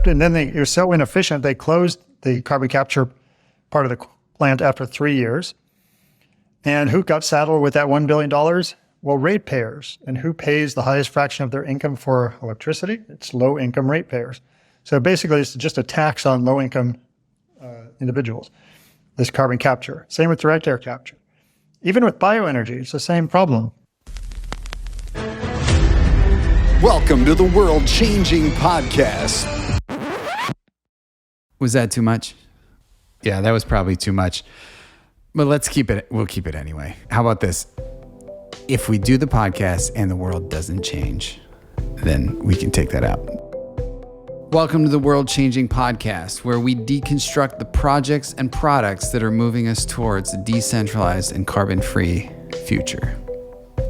And then it was so inefficient, they closed the carbon capture part of the plant after 3 years. And who got saddled with that $1 billion? Well, ratepayers. And who pays the highest fraction of their income for electricity? It's low-income ratepayers. So basically, it's just a tax on low-income individuals, this carbon capture. Same with direct air capture. Even with bioenergy, it's the same problem. Welcome to the World Changing Podcast. Was that too much? Yeah, that was probably too much. But we'll keep it anyway. How about this? If we do the podcast and the world doesn't change, then we can take that out. Welcome to the World Changing Podcast, where we deconstruct the projects and products that are moving us towards a decentralized and carbon-free future.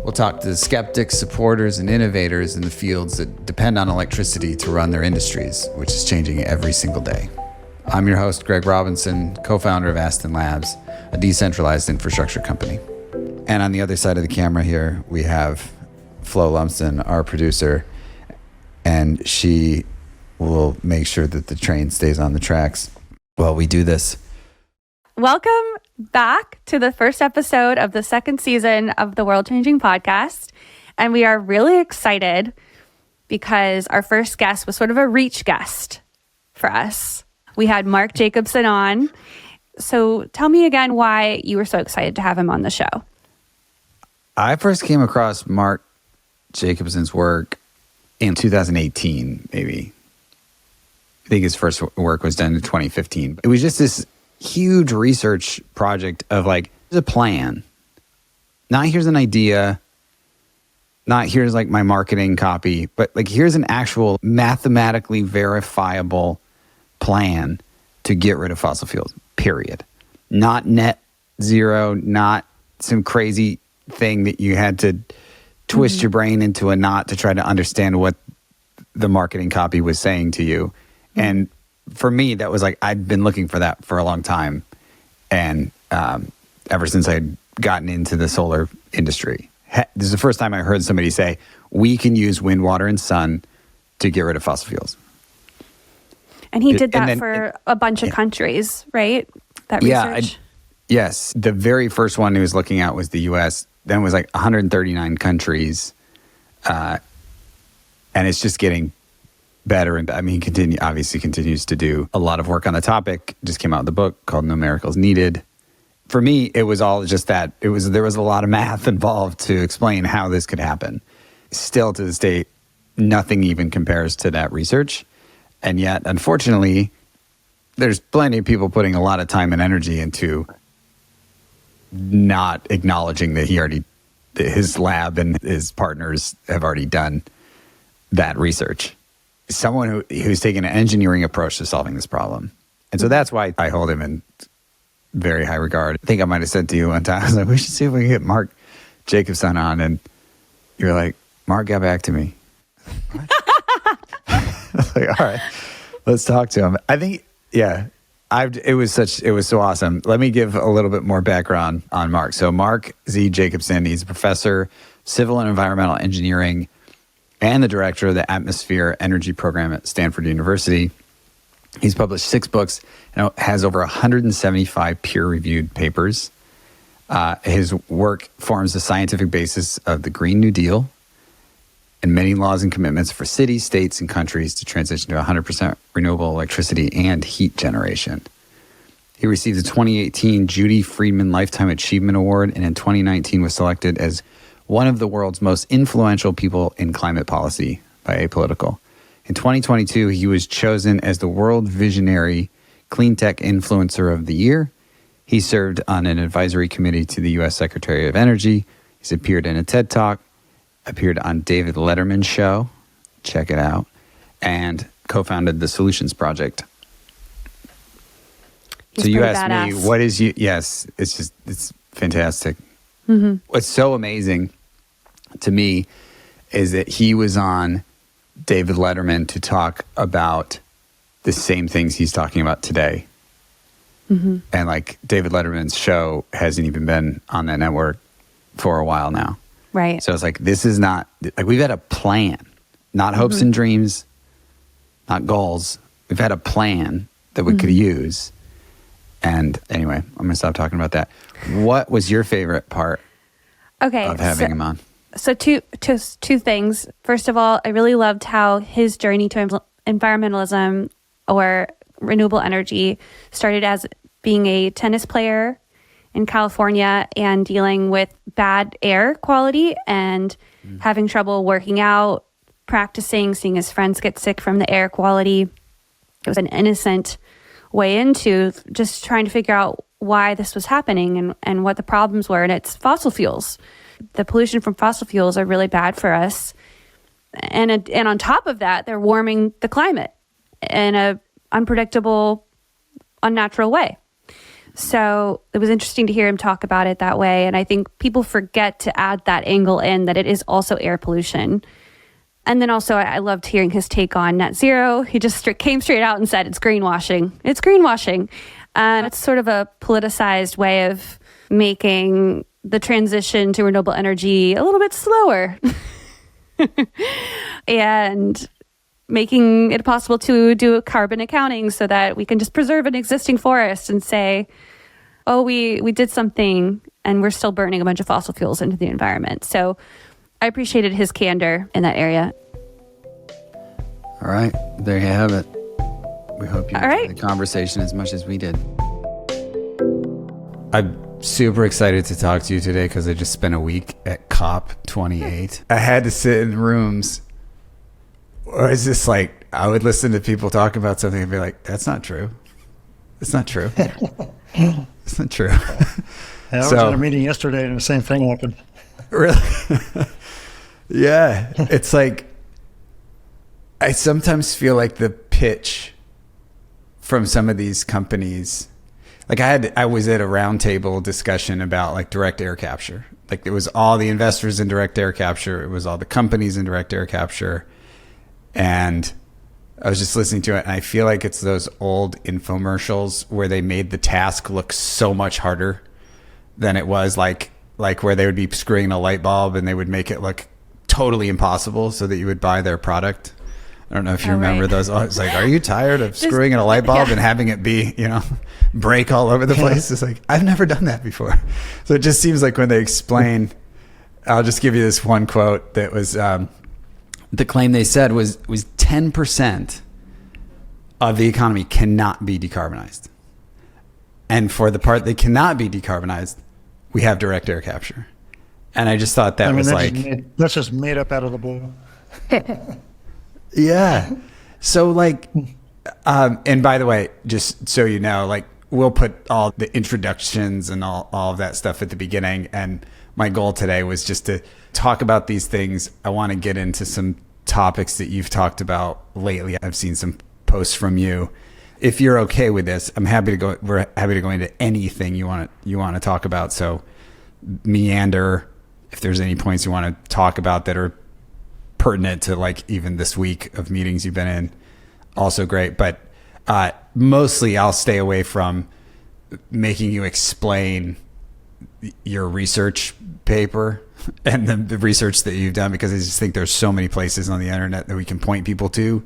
We'll talk to the skeptics, supporters, and innovators in the fields that depend on electricity to run their industries, which is changing every single day. I'm your host, Greg Robinson, co-founder of Aston Labs, a decentralized infrastructure company. And on the other side of the camera here, we have Flo Lumsden, our producer, and she will make sure that the train stays on the tracks while we do this. Welcome back to the first episode of the second season of the World Changing Podcast. And we are really excited because our first guest was sort of a reach guest for us. We had Mark Jacobson on. So tell me again why you were so excited to have him on the show. I first came across Mark Jacobson's work in 2018, maybe. I think his first work was done in 2015. It was just this huge research project of like, here's a plan. Not here's an idea. Not here's like my marketing copy, but like here's an actual mathematically verifiable plan to get rid of fossil fuels, period. Not net zero, not some crazy thing that you had to twist your brain into a knot to try to understand what the marketing copy was saying to you. And for me, that was like, I'd been looking for that for a long time. And ever since I'd gotten into the solar industry, this is the first time I heard somebody say, we can use wind, water, and sun to get rid of fossil fuels. And he did that for a bunch of countries, right? That research? Yes. The very first one he was looking at was the U.S. Then it was like 139 countries. And it's just getting better. And I mean, he obviously continues to do a lot of work on the topic. Just came out with a book called No Miracles Needed. For me, it was all just that. There was a lot of math involved to explain how this could happen. Still to this day, nothing even compares to that research. And yet, unfortunately, there's plenty of people putting a lot of time and energy into not acknowledging that his lab and his partners have already done that research. Someone who's taken an engineering approach to solving this problem. And so that's why I hold him in very high regard. I think I might have said to you one time, I was like, we should see if we can get Mark Jacobson on. And you're like, Mark got back to me. What? I was like, all right, let's talk to him. I think, yeah, it was so awesome. Let me give a little bit more background on Mark. So Mark Z. Jacobson, he's a professor, civil and environmental engineering, and the director of the Atmosphere Energy Program at Stanford University. He's published 6 books and has over 175 peer-reviewed papers. His work forms the scientific basis of the Green New Deal and many laws and commitments for cities, states, and countries to transition to 100% renewable electricity and heat generation. He received the 2018 Judy Friedman Lifetime Achievement Award, and in 2019 was selected as one of the world's most influential people in climate policy by Apolitical. In 2022, he was chosen as the World Visionary Clean Tech Influencer of the Year. He served on an advisory committee to the U.S. Secretary of Energy. He's appeared in a TED Talk, appeared on David Letterman's show, check it out, and co-founded the Solutions Project. He's so you asked badass. me, what is you? Yes, it's fantastic. Mm-hmm. What's so amazing to me is that he was on David Letterman to talk about the same things he's talking about today. Mm-hmm. And like David Letterman's show hasn't even been on that network for a while now. Right. So it's like, this is not, like we've had a plan, not hopes and dreams, not goals, we've had a plan that we could use. And anyway, I'm going to stop talking about that. What was your favorite part of having him on? So two things. First of all, I really loved how his journey to environmentalism or renewable energy started as being a tennis player in California and dealing with bad air quality and having trouble working out, practicing, seeing his friends get sick from the air quality. It was an innocent way into just trying to figure out why this was happening and what the problems were. And it's fossil fuels. The pollution from fossil fuels are really bad for us. And on top of that, they're warming the climate in a unpredictable, unnatural way. So it was interesting to hear him talk about it that way. And I think people forget to add that angle in, that it is also air pollution. And then also I loved hearing his take on net zero. He just came straight out and said, it's greenwashing. It's greenwashing. It's sort of a politicized way of making the transition to renewable energy a little bit slower and making it possible to do carbon accounting so that we can just preserve an existing forest and say, oh, we did something and we're still burning a bunch of fossil fuels into the environment. So I appreciated his candor in that area. All right, there you have it. We hope you enjoyed the conversation as much as we did. I'm super excited to talk to you today because I just spent a week at COP28. I had to sit in rooms where it's just like, I would listen to people talk about something and be like, that's not true. It's not true. It's not true. I was in a meeting yesterday and the same thing happened. Really? Yeah. It's like, I sometimes feel like the pitch from some of these companies, like I was at a roundtable discussion about like direct air capture. Like it was all the investors in direct air capture. It was all the companies in direct air capture. And I was just listening to it and I feel like it's those old infomercials where they made the task look so much harder than it was, like where they would be screwing a light bulb and they would make it look totally impossible so that you would buy their product. I don't know if you remember those. Oh, it's like, are you tired of screwing in a light bulb and having it be, break all over the place? It's like, I've never done that before. So it just seems like when they explain, I'll just give you this one quote that was, the claim they said was 10% of the economy cannot be decarbonized. And for the part that cannot be decarbonized, we have direct air capture. And I just thought that's just made up out of the blue. Yeah. So and by the way, just so you know, we'll put all the introductions and all of that stuff at the beginning. And my goal today was just to talk about these things. I want to get into some topics that you've talked about lately. I've seen some posts from you. If you're okay with this, we're happy to go into anything you want to talk about. So meander, if there's any points you want to talk about that are pertinent to even this week of meetings you've been in, also great. But mostly I'll stay away from making you explain your research paper and the research that you've done, because I just think there's so many places on the internet that we can point people to.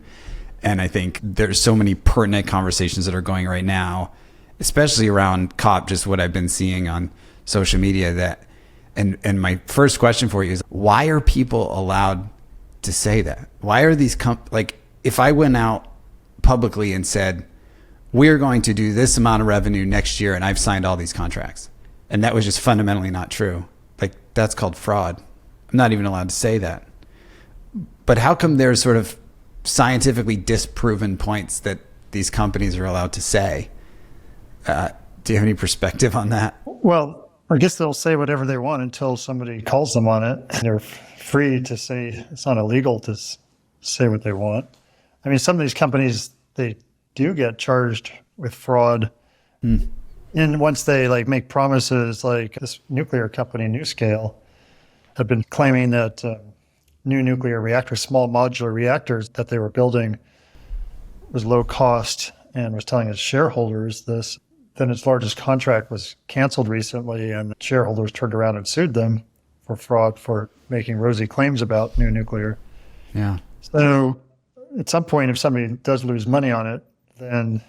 And I think there's so many pertinent conversations that are going right now, especially around COP, just what I've been seeing on social media and my first question for you is, why are people allowed to say that? Why are these if I went out publicly and said, we're going to do this amount of revenue next year and I've signed all these contracts, and that was just fundamentally not true, that's called fraud. I'm not even allowed to say that. But how come there's sort of scientifically disproven points that these companies are allowed to say? Do you have any perspective on that? Well, I guess they'll say whatever they want until somebody calls them on it. They're free to say it's not illegal to say what they want. I mean, some of these companies, they do get charged with fraud. And once they make promises, like this nuclear company, NuScale, have been claiming that new nuclear reactors, small modular reactors that they were building was low cost, and was telling its shareholders this. Then its largest contract was canceled recently, and shareholders turned around and sued them for fraud for making rosy claims about new nuclear. Yeah. So at some point, if somebody does lose money on it, then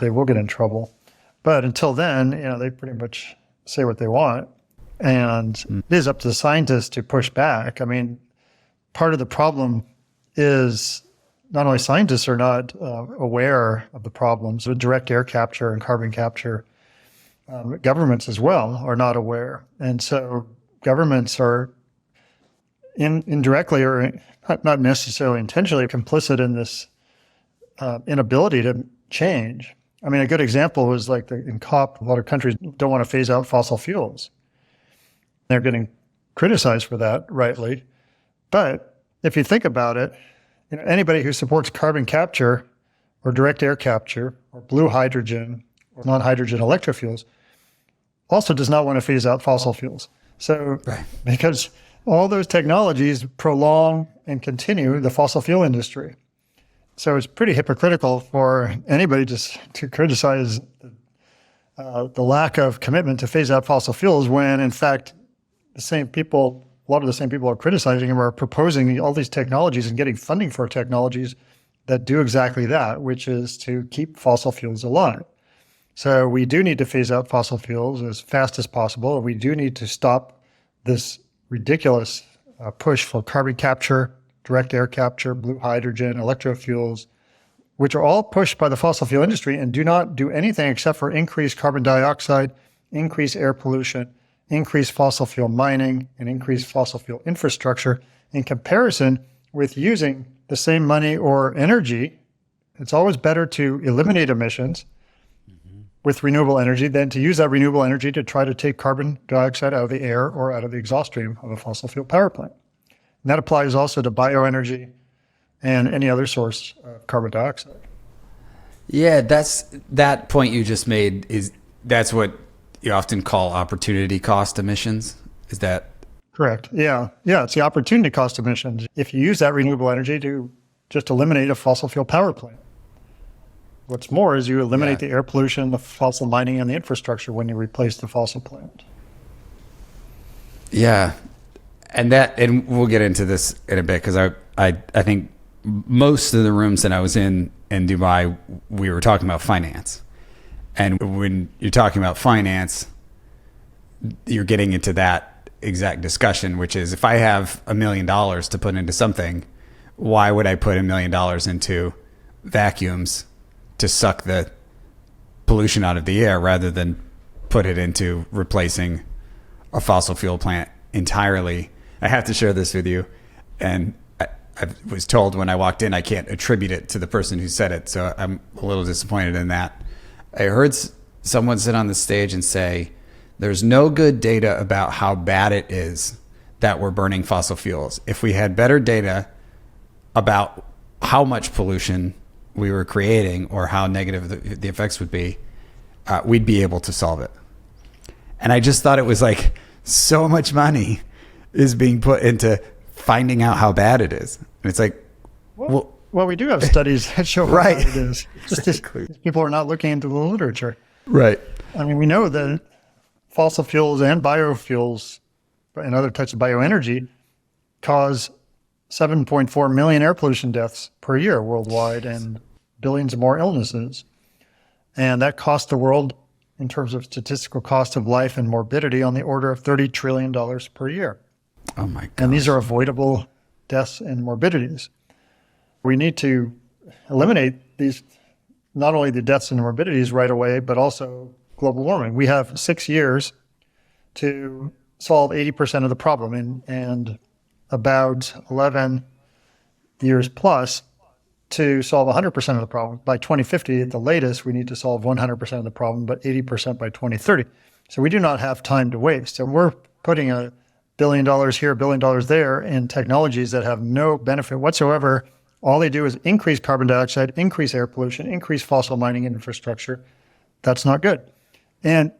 they will get in trouble. But until then, they pretty much say what they want. And it is up to the scientists to push back. I mean, part of the problem is not only scientists are not aware of the problems with direct air capture and carbon capture, governments as well are not aware. And so governments are indirectly or not necessarily intentionally complicit in this inability to change. I mean, a good example is like in COP, a lot of countries don't want to phase out fossil fuels. They're getting criticized for that, rightly. But if you think about it, anybody who supports carbon capture or direct air capture or blue hydrogen or non-hydrogen electrofuels also does not want to phase out fossil fuels. So, because all those technologies prolong and continue the fossil fuel industry. So it's pretty hypocritical for anybody just to criticize the lack of commitment to phase out fossil fuels when, in fact, a lot of the same people are criticizing them are proposing all these technologies and getting funding for technologies that do exactly that, which is to keep fossil fuels alive. So we do need to phase out fossil fuels as fast as possible. We do need to stop this ridiculous push for carbon capture, direct air capture, blue hydrogen, electrofuels, which are all pushed by the fossil fuel industry and do not do anything except for increase carbon dioxide, increase air pollution, increase fossil fuel mining, and increase fossil fuel infrastructure in comparison with using the same money or energy. It's always better to eliminate emissions with renewable energy than to use that renewable energy to try to take carbon dioxide out of the air or out of the exhaust stream of a fossil fuel power plant. And that applies also to bioenergy and any other source of carbon dioxide. Yeah, that point you just made that's what you often call opportunity cost emissions. Is that correct? Yeah, it's the opportunity cost emissions. If you use that renewable energy to just eliminate a fossil fuel power plant. What's more is you eliminate the air pollution, the fossil mining, and the infrastructure when you replace the fossil plant. Yeah. And we'll get into this in a bit because I think most of the rooms that I was in Dubai, we were talking about finance. And when you're talking about finance, you're getting into that exact discussion, which is if I have $1 million to put into something, why would I put $1 million into vacuums to suck the pollution out of the air rather than put it into replacing a fossil fuel plant entirely? I have to share this with you. And I was told when I walked in, I can't attribute it to the person who said it. So I'm a little disappointed in that. I heard someone sit on the stage and say, there's no good data about how bad it is that we're burning fossil fuels. If we had better data about how much pollution we were creating or how negative the effects would be, we'd be able to solve it. And I just thought it was like so much money is being put into finding out how bad it is. And it's like, well, we do have studies that show how bad it is. Just people are not looking into the literature. Right. I mean, we know that fossil fuels and biofuels and other types of bioenergy cause 7.4 million air pollution deaths per year worldwide and billions more illnesses. And that costs the world, in terms of statistical cost of life and morbidity, on the order of $30 trillion per year. Oh my God. And these are avoidable deaths and morbidities. We need to eliminate these, not only the deaths and morbidities right away, but also global warming. We have 6 years to solve 80% of the problem and about 11 years plus to solve 100% of the problem. By 2050, at the latest, we need to solve 100% of the problem, but 80% by 2030. So we do not have time to waste. And we're putting $1 billion here, $1 billion there in technologies that have no benefit whatsoever. All they do is increase carbon dioxide, increase air pollution, increase fossil mining infrastructure. That's not good. And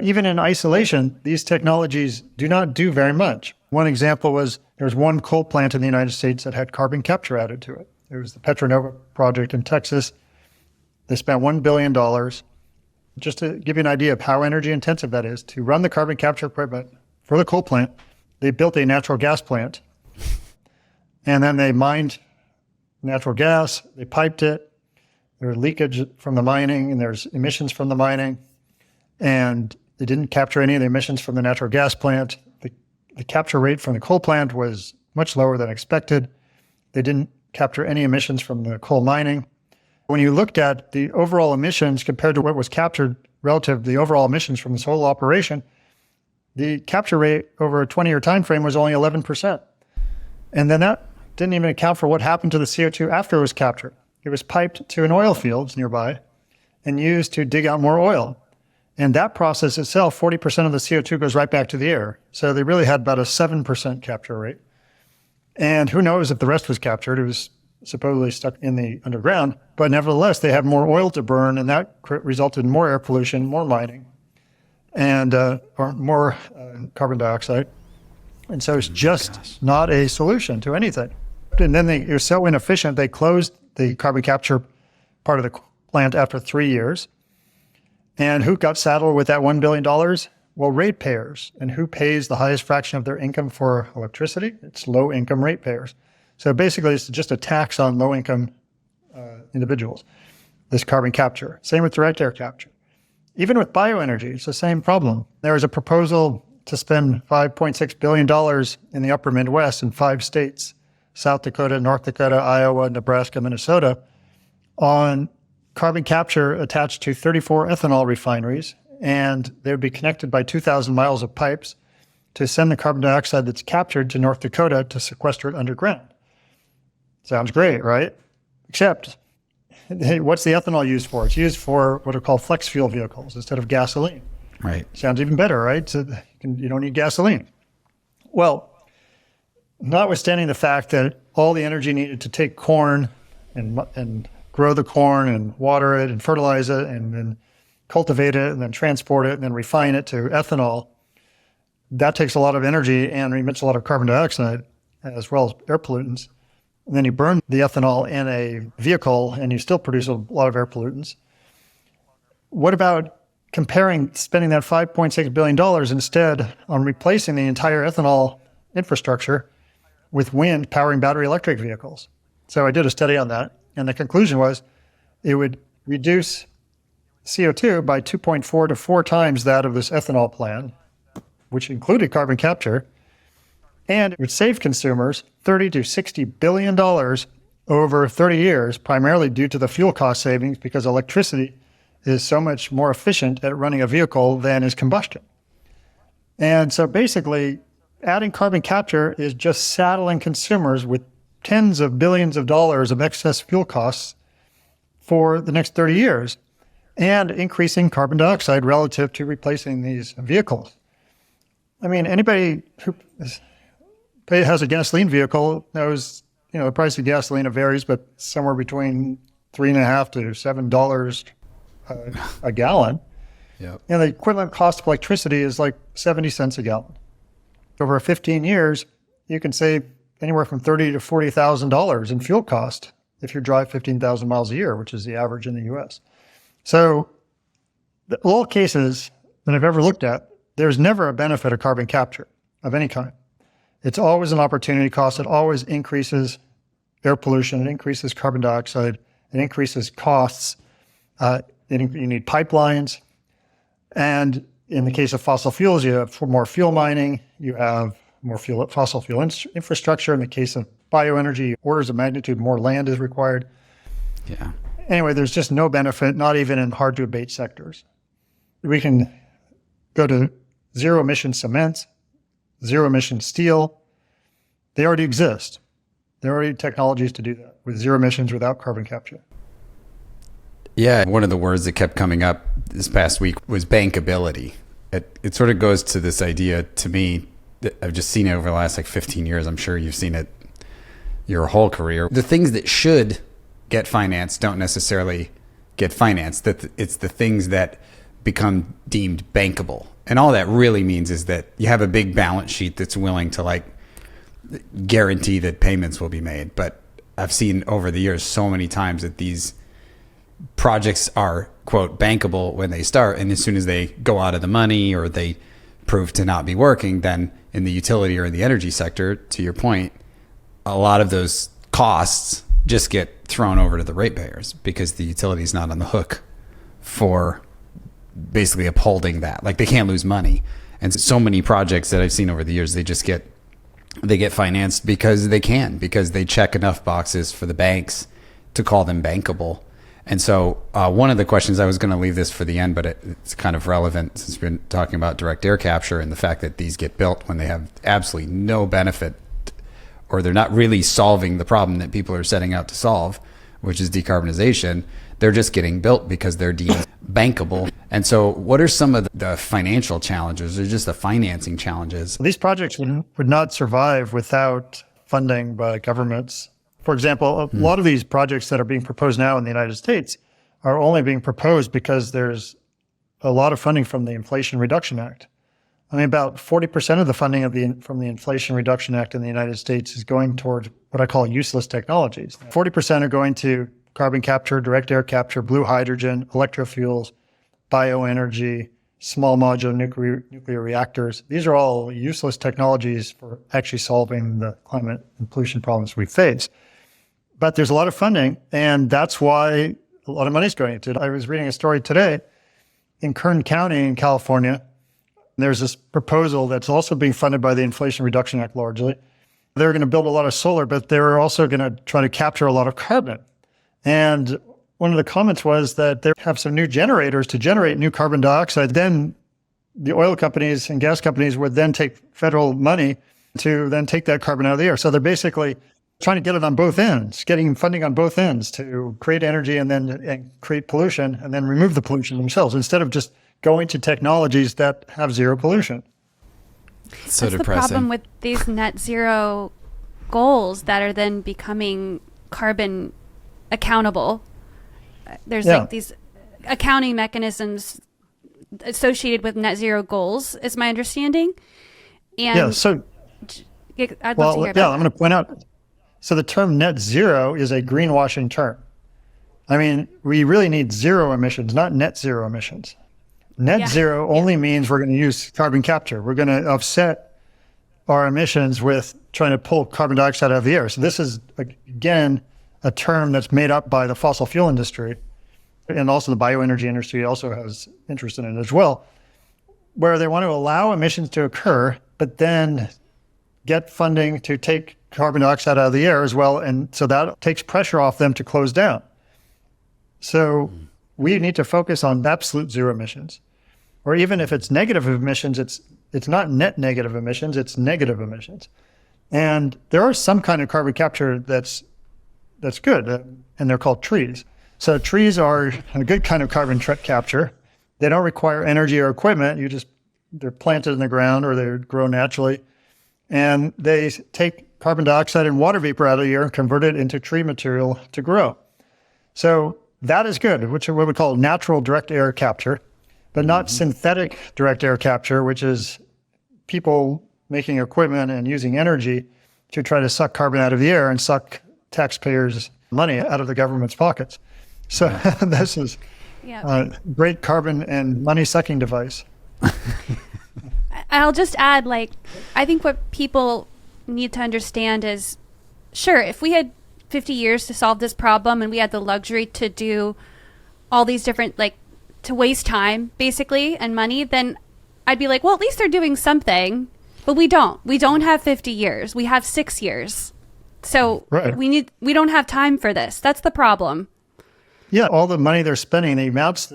even in isolation, these technologies do not do very much. One example was there's one coal plant in the United States that had carbon capture added to it. It was the Petronova project in Texas. They spent $1 billion. Just to give you an idea of how energy intensive that is, to run the carbon capture equipment for the coal plant, they built a natural gas plant. And then they mined natural gas. They piped it. There's leakage from the mining, and there's emissions from the mining. And they didn't capture any of the emissions from the natural gas plant. The capture rate from the coal plant was much lower than expected. They didn't capture any emissions from the coal mining. When you looked at the overall emissions compared to what was captured relative to the overall emissions from this whole operation, the capture rate over a 20-year time frame was only 11%. And then that didn't even account for what happened to the CO2 after it was captured. It was piped to an oil fields nearby and used to dig out more oil. And that process itself, 40% of the CO2 goes right back to the air. So they really had about a 7% capture rate. And who knows if the rest was captured. It was supposedly stuck in the underground. But nevertheless, they had more oil to burn, and that resulted in more air pollution, more mining, and or more carbon dioxide. And so it's just not a solution to anything. And then it was so inefficient, they closed the carbon capture part of the plant after 3 years. And who got saddled with that $1 billion? Well, ratepayers. And who pays the highest fraction of their income for electricity? It's low-income ratepayers. So basically, it's just a tax on low-income individuals, this carbon capture. Same with direct air capture. Even with bioenergy, it's the same problem. There is a proposal to spend $5.6 billion in the upper Midwest in 5 states, South Dakota, North Dakota, Iowa, Nebraska, Minnesota, on carbon capture attached to 34 ethanol refineries, and they would be connected by 2,000 miles of pipes to send the carbon dioxide that's captured to North Dakota to sequester it underground. Sounds great, right? Except, hey, what's the ethanol used for? It's used for what are called flex fuel vehicles instead of gasoline. Right. Sounds even better, right? So you don't need gasoline. Well, notwithstanding the fact that all the energy needed to take corn and grow the corn and water it and fertilize it and then cultivate it and then transport it and then refine it to ethanol, that takes a lot of energy and emits a lot of carbon dioxide as well as air pollutants. And then you burn the ethanol in a vehicle and you still produce a lot of air pollutants. What about spending that $5.6 billion instead on replacing the entire ethanol infrastructure with wind powering battery electric vehicles? So I did a study on that, and the conclusion was it would reduce CO2 by 2.4 to 4 times that of this ethanol plant, which included carbon capture, and it would save consumers $30 to $60 billion over 30 years, primarily due to the fuel cost savings because electricity is so much more efficient at running a vehicle than is combustion. And so basically, adding carbon capture is just saddling consumers with tens of billions of dollars of excess fuel costs for the next 30 years and increasing carbon dioxide relative to replacing these vehicles. I mean, anybody who has a gasoline vehicle knows, the price of gasoline varies, but somewhere between $3.50 to $7 a gallon. Yep. And the equivalent cost of electricity is like 70 cents a gallon. Over 15 years, you can save anywhere from $30,000 to $40,000 in fuel cost if you drive 15,000 miles a year, which is the average in the U.S. So, all cases that I've ever looked at, there's never a benefit of carbon capture of any kind. It's always an opportunity cost. It always increases air pollution. It increases carbon dioxide. It increases costs. You need pipelines. And in the case of fossil fuels, you have more fuel mining. You have more fossil fuel infrastructure. In the case of bioenergy, orders of magnitude more land is required. Yeah. Anyway, there's just no benefit, not even in hard to abate sectors. We can go to zero emission cement, zero emission steel. They already exist. There are already technologies to do that with zero emissions without carbon capture. Yeah. One of the words that kept coming up this past week was bankability. It sort of goes to this idea, to me, that I've just seen it over the last 15 years. I'm sure you've seen it your whole career. The things that should get financed don't necessarily get financed. That it's the things that become deemed bankable. And all that really means is that you have a big balance sheet that's willing to guarantee that payments will be made. But I've seen over the years so many times that these projects are, quote, bankable when they start. And as soon as they go out of the money or they prove to not be working, then in the utility or in the energy sector, to your point, a lot of those costs just get thrown over to the ratepayers because the utility is not on the hook for basically upholding that. Like, they can't lose money. And so many projects that I've seen over the years, they get financed because they check enough boxes for the banks to call them bankable. And so one of the questions, I was going to leave this for the end, but it's kind of relevant since we've been talking about direct air capture and the fact that these get built when they have absolutely no benefit, or they're not really solving the problem that people are setting out to solve, which is decarbonization. They're just getting built because they're deemed bankable. And so what are some of the financial challenges or just the financing challenges? These projects would not survive without funding by governments. For example, a lot of these projects that are being proposed now in the United States are only being proposed because there's a lot of funding from the Inflation Reduction Act. I mean, about 40% of the funding from the Inflation Reduction Act in the United States is going towards what I call useless technologies. 40% are going to carbon capture, direct air capture, blue hydrogen, electrofuels, bioenergy, small modular nuclear reactors. These are all useless technologies for actually solving the climate and pollution problems we face. But there's a lot of funding, and that's why a lot of money is going into it. I was reading a story today in Kern County in California. There's this proposal that's also being funded by the Inflation Reduction Act largely. They're going to build a lot of solar, but they're also going to try to capture a lot of carbon. And one of the comments was that they have some new generators to generate new carbon dioxide. Then the oil companies and gas companies would then take federal money to then take that carbon out of the air. So they're basically trying to get it on both ends, getting funding on both ends to create energy and create pollution and then remove the pollution themselves instead of just going to technologies that have zero pollution. So That's depressing. the problem with these net zero goals that are then becoming carbon accountable. There's like these accounting mechanisms associated with net zero goals, is my understanding. And so I'd love to hear about I'm going to point out. So the term net zero is a greenwashing term. I mean, we really need zero emissions, not net zero emissions. Net zero only means we're going to use carbon capture. We're going to offset our emissions with trying to pull carbon dioxide out of the air. So this is, again, a term that's made up by the fossil fuel industry, and also the bioenergy industry also has interest in it as well, where they want to allow emissions to occur, but then get funding to take carbon dioxide out of the air as well. And so that takes pressure off them to close down. So we need to focus on absolute zero emissions. Or even if it's negative emissions, it's not net negative emissions, it's negative emissions. And there are some kind of carbon capture that's good, and they're called trees. So trees are a good kind of carbon capture. They don't require energy or equipment. They're planted in the ground or they grow naturally. And they take carbon dioxide and water vapor out of the air and convert it into tree material to grow. So that is good, which is what we call natural direct air capture, but not synthetic direct air capture, which is people making equipment and using energy to try to suck carbon out of the air and suck taxpayers' money out of the government's pockets. So this is a great carbon and money sucking device. I'll just add, I think what people need to understand is, sure, if we had 50 years to solve this problem and we had the luxury to do all these different, to waste time, basically, and money, then I'd be like, well, at least they're doing something. But we don't. We don't have 50 years. We have 6 years. So we don't have time for this. That's the problem. Yeah, all the money they're spending, the amounts,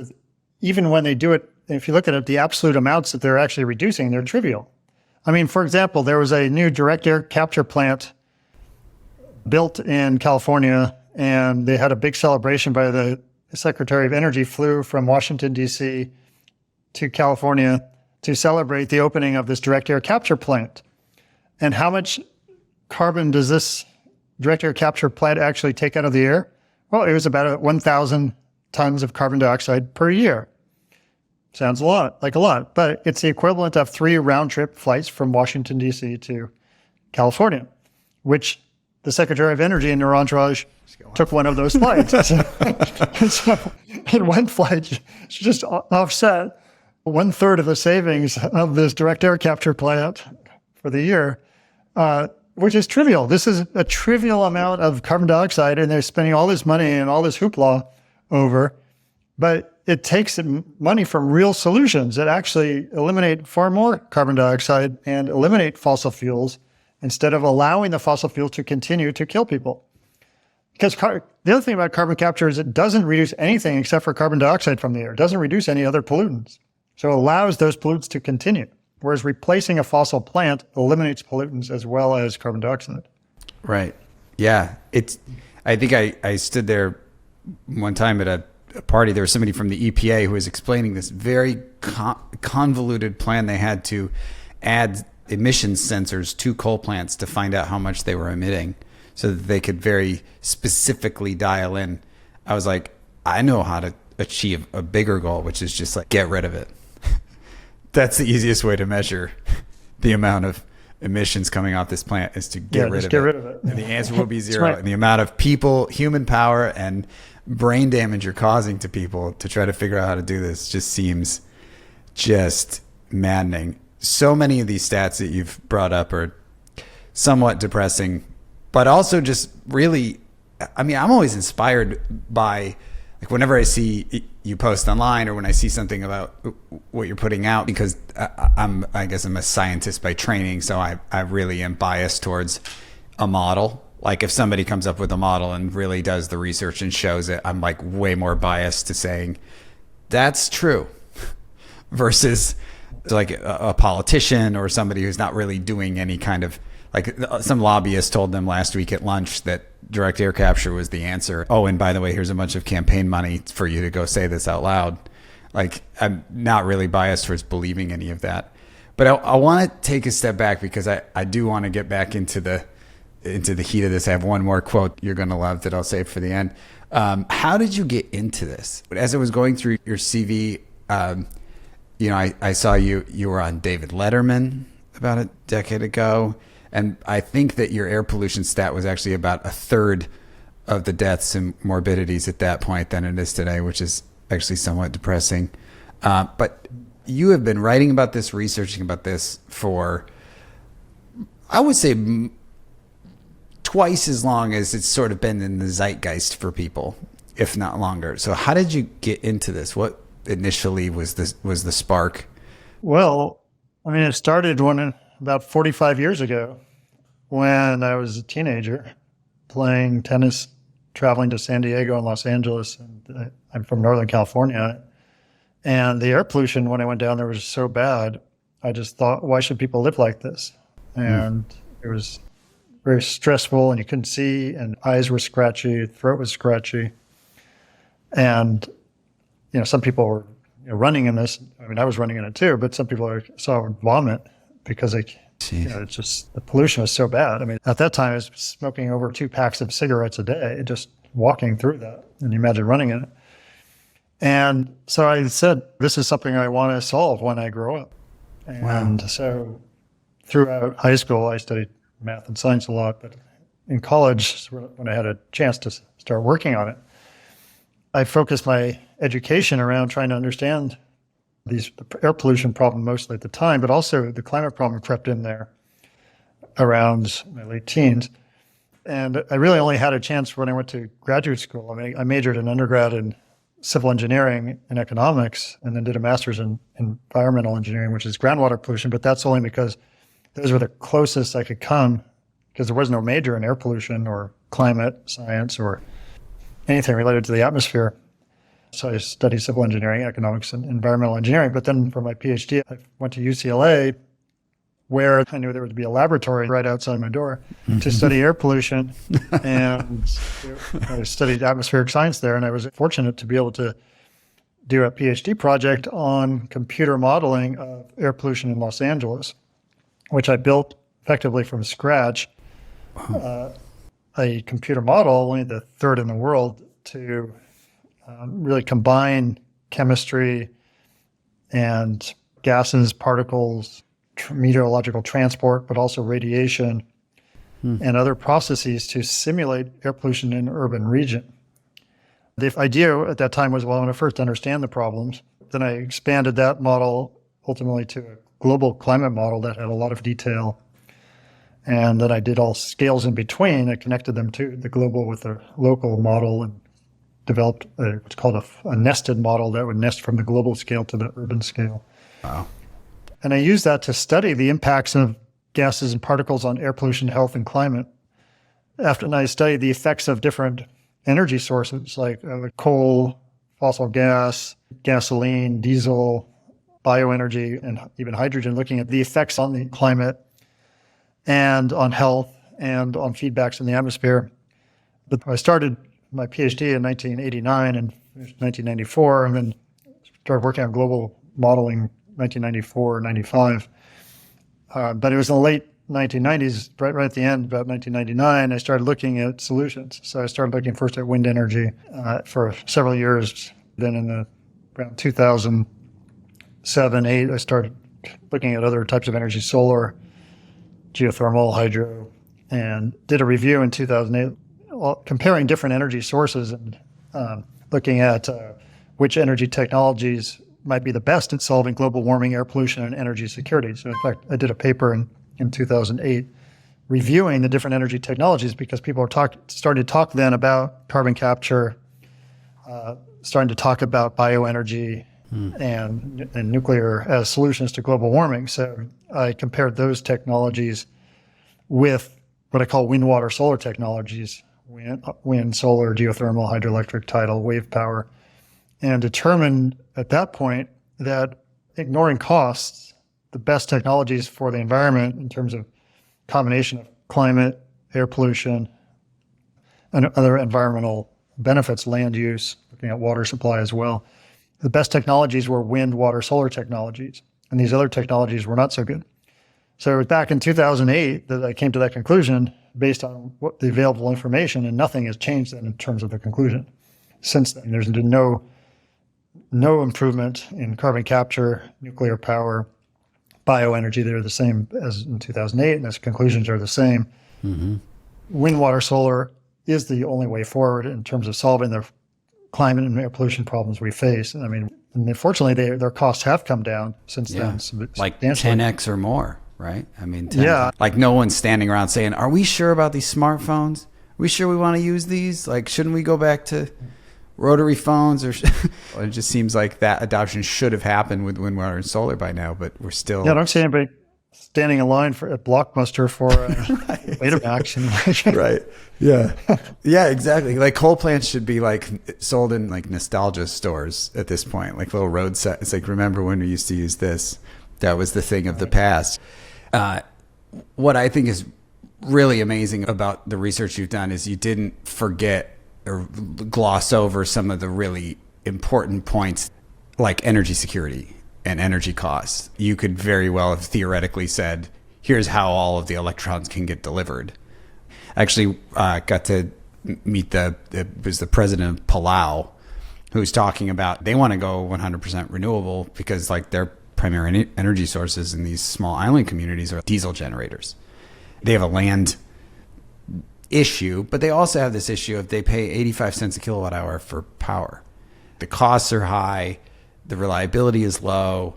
even when they do it, if you look at it, the absolute amounts that they're actually reducing, they're trivial. I mean, for example, there was a new direct air capture plant built in California, and they had a big celebration by the Secretary of Energy flew from Washington, D.C. to California to celebrate the opening of this direct air capture plant. And how much carbon does this direct air capture plant actually take out of the air? Well, it was about 1,000 tons of carbon dioxide per year. Sounds like a lot, but it's the equivalent of 3 round-trip flights from Washington, D.C. to California, which the Secretary of Energy in her entourage took one of those flights. So in one flight, she just offset 1/3 of the savings of this direct air capture plant for the year. which is trivial. This is a trivial amount of carbon dioxide, and they're spending all this money and all this hoopla over. But it takes money from real solutions that actually eliminate far more carbon dioxide and eliminate fossil fuels instead of allowing the fossil fuel to continue to kill people. Because the other thing about carbon capture is it doesn't reduce anything except for carbon dioxide from the air. It doesn't reduce any other pollutants. So it allows those pollutants to continue. Whereas replacing a fossil plant eliminates pollutants as well as carbon dioxide. Right. Yeah. I think I stood there one time at a party. There was somebody from the EPA who was explaining this very convoluted plan they had to add emission sensors to coal plants to find out how much they were emitting so that they could very specifically dial in. I was like, I know how to achieve a bigger goal, which is just like, get rid of it. That's the easiest way to measure the amount of emissions coming off this plant is to get rid of it. And the answer will be zero. Right. And the amount of people, human power, and brain damage you're causing to people to try to figure out how to do this just seems just maddening. So many of these stats that you've brought up are somewhat depressing, but also just really, I mean, I'm always inspired by, like, whenever I see you post online or when I see something about what you're putting out, because I guess I'm a scientist by training, so I really am biased towards a model. Like, if somebody comes up with a model and really does the research and shows it, I'm like way more biased to saying that's true versus like a politician or somebody who's not really doing any kind of, like, some lobbyist told them last week at lunch that direct air capture was the answer. Oh, and by the way, here's a bunch of campaign money for you to go say this out loud. Like, I'm not really biased towards believing any of that. But I want to take a step back because I do want to get back into the heat of this. I have one more quote you're going to love that I'll save for the end. How did you get into this? As I was going through your CV, I saw you were on David Letterman about a decade ago. And I think that your air pollution stat was actually about a third of the deaths and morbidities at that point than it is today, which is actually somewhat depressing. But you have been writing about this, researching about this for, I would say, twice as long as it's sort of been in the zeitgeist for people, if not longer. So how did you get into this? What initially was the spark? Well, I mean, it started about 45 years ago when I was a teenager playing tennis, traveling to San Diego and Los Angeles. And I'm from Northern California. And the air pollution when I went down there was so bad. I just thought, why should people live like this? And it was very stressful, and you couldn't see, and eyes were scratchy, throat was scratchy. And, some people were running in this. I mean, I was running in it too, but some people I saw would vomit because it's just, the pollution was so bad. I mean, at that time I was smoking over 2 packs of cigarettes a day, just walking through that. And you imagine running in it. And so I said, this is something I want to solve when I grow up. And so throughout high school, I studied math and science a lot, but in college, when I had a chance to start working on it, I focused my education around trying to understand the air pollution problem mostly at the time, but also the climate problem crept in there around my late teens. And I really only had a chance when I went to graduate school. I mean, I majored in undergrad in civil engineering and economics, and then did a master's in environmental engineering, which is groundwater pollution, but that's only because those were the closest I could come, because there was no major in air pollution or climate science or anything related to the atmosphere. So I studied civil engineering, economics, and environmental engineering. But then for my PhD, I went to UCLA, where I knew there would be a laboratory right outside my door to study air pollution. And I studied atmospheric science there. And I was fortunate to be able to do a PhD project on computer modeling of air pollution in Los Angeles, which I built effectively from scratch. A computer model, only the third in the world, to really combine chemistry and gases, particles, meteorological transport, but also radiation and other processes to simulate air pollution in an urban region. The idea at that time was, well, I want to first understand the problems. Then I expanded that model ultimately to a global climate model that had a lot of detail And then I did all scales in between. I connected them to the global with the local model and developed what's called a nested model that would nest from the global scale to the urban scale. Wow. And I used that to study the impacts of gases and particles on air pollution, health, and climate. After I studied the effects of different energy sources like coal, fossil gas, gasoline, diesel, bioenergy, and even hydrogen, looking at the effects on the climate and on health and on feedbacks in the atmosphere. But I started my PhD in 1989 and finished 1994, and then started working on global modeling 1994, 95. But it was in the late 1990s, right at the end, about 1999, I started looking at solutions. So I started looking first at wind energy for several years. Then around 2007, 8, I started looking at other types of energy, solar, geothermal, hydro, and did a review in 2008 comparing different energy sources and looking at which energy technologies might be the best at solving global warming, air pollution, and energy security. So in fact, I did a paper in 2008 reviewing the different energy technologies because people were starting to talk then about carbon capture, starting to talk about bioenergy and nuclear as solutions to global warming. So I compared those technologies with what I call wind, water, solar technologies, wind, solar, geothermal, hydroelectric, tidal, wave power, and determined at that point that ignoring costs, the best technologies for the environment in terms of combination of climate, air pollution, and other environmental benefits, land use, looking at water supply as well, the best technologies were wind, water, solar technologies, and these other technologies were not so good. So it was back in 2008 that I came to that conclusion based on what the available information, and nothing has changed then in terms of the conclusion. Since then, there's been no improvement in carbon capture, nuclear power, bioenergy. They're the same as in 2008, and those conclusions are the same. Mm-hmm. Wind, water, solar is the only way forward in terms of solving the climate and air pollution problems we face. I mean, and unfortunately, their costs have come down since then. Like 10x or more, right? I mean, 10, yeah. Like no one's standing around saying, are we sure about these smartphones? Are we sure we want to use these? Like, shouldn't we go back to rotary phones? Or it just seems like that adoption should have happened with wind, water, and solar by now, but we're still... Yeah, I don't see anybody standing in line at Blockbuster for Betamax. Right. Yeah. Yeah, exactly. Like coal plants should be like sold in like nostalgia stores at this point, like little road set. It's like, remember when we used to use this? That was the thing of the past. What I think is really amazing about the research you've done is you didn't forget or gloss over some of the really important points like energy security and energy costs. You could very well have theoretically said, here's how all of the electrons can get delivered. I actually got to meet it was the president of Palau, who's talking about they want to go 100% renewable because like their primary energy sources in these small island communities are diesel generators. They have a land issue, but they also have this issue of they pay 85 cents a kilowatt hour for power. The costs are high, the reliability is low,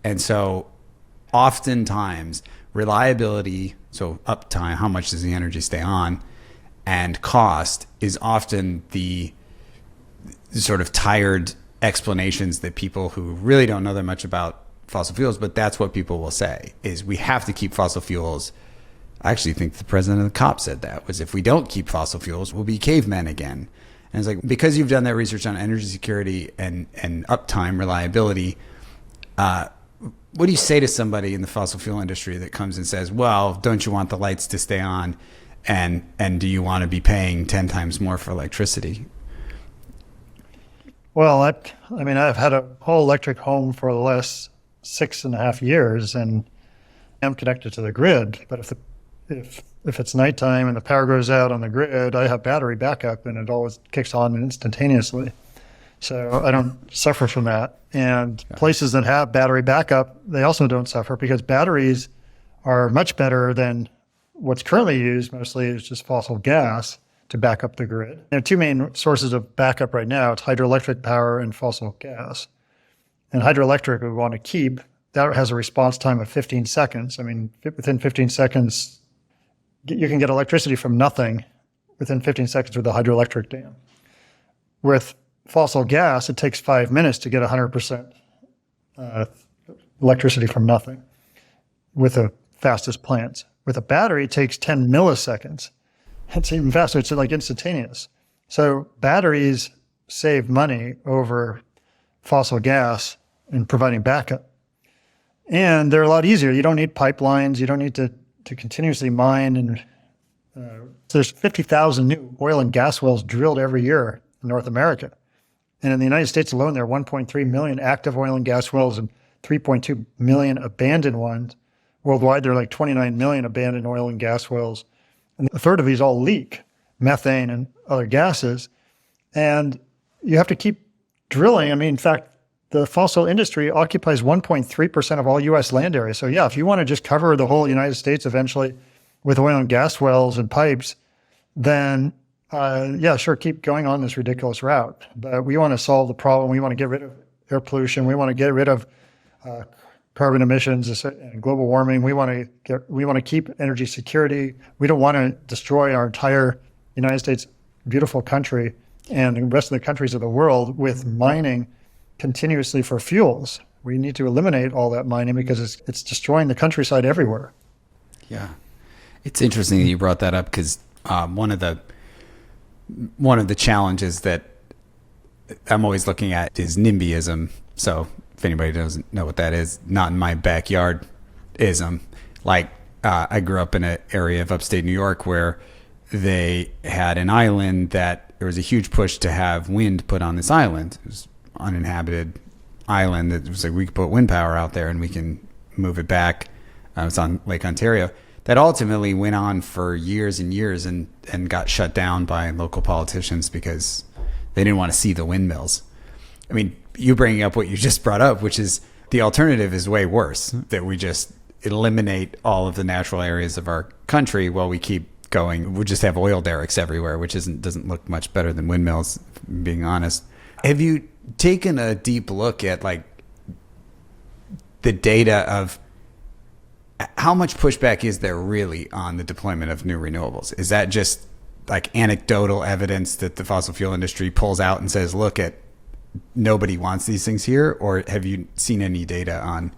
and so oftentimes reliability, so uptime, how much does the energy stay on, and cost is often the sort of tired explanations that people who really don't know that much about fossil fuels, but that's what people will say, is we have to keep fossil fuels. I actually think the president of the COP said that, was if we don't keep fossil fuels, we'll be cavemen again. And it's like, because you've done that research on energy security and uptime reliability, what do you say to somebody in the fossil fuel industry that comes and says, well, don't you want the lights to stay on? And do you want to be paying 10 times more for electricity? Well, I mean, I've had a whole electric home for the last 6.5 years, and I'm connected to the grid. But if it's nighttime and the power goes out on the grid, I have battery backup, and it always kicks on instantaneously. So I don't suffer from that. And places that have battery backup, they also don't suffer because batteries are much better than what's currently used. Mostly is just fossil gas to back up the grid. There are two main sources of backup right now. It's hydroelectric power and fossil gas. And hydroelectric we want to keep. That has a response time of 15 seconds. I mean, within 15 seconds, you can get electricity from nothing within 15 seconds with a hydroelectric dam. With fossil gas, it takes 5 minutes to get 100% electricity from nothing with the fastest plants. With a battery, it takes 10 milliseconds. It's even faster. It's like instantaneous. So batteries save money over fossil gas in providing backup. And they're a lot easier. You don't need pipelines. You don't need to continuously mine. And there's 50,000 new oil and gas wells drilled every year in North America. And in the United States alone, there are 1.3 million active oil and gas wells and 3.2 million abandoned ones. Worldwide, there are like 29 million abandoned oil and gas wells. And a third of these all leak methane and other gases. And you have to keep drilling. I mean, in fact, the fossil industry occupies 1.3% of all U.S. land area. So yeah, if you want to just cover the whole United States eventually with oil and gas wells and pipes, then yeah, sure, keep going on this ridiculous route. But we want to solve the problem. We want to get rid of air pollution. We want to get rid of carbon emissions and global warming. We want to keep energy security. We don't want to destroy our entire United States beautiful country and the rest of the countries of the world with mining continuously for fuels. We need to eliminate all that mining because it's destroying the countryside everywhere. Yeah. It's interesting that you brought that up because one of the challenges that I'm always looking at is NIMBYism. So if anybody doesn't know what that is, not in my backyard ism. Like I grew up in an area of upstate New York where they had an island that there was a huge push to have wind put on this island. It was uninhabited island that was like, we could put wind power out there and we can move it back. It's on Lake Ontario. That ultimately went on for years and years and got shut down by local politicians because they didn't want to see the windmills. I mean, you bringing up what you just brought up, which is the alternative is way worse, that we just eliminate all of the natural areas of our country while we keep going. We'll just have oil derricks everywhere, which doesn't look much better than windmills, being honest. Have you taken a deep look at like the data of how much pushback is there really on the deployment of new renewables? Is that just like anecdotal evidence that the fossil fuel industry pulls out and says, look, nobody wants these things here? Or have you seen any data on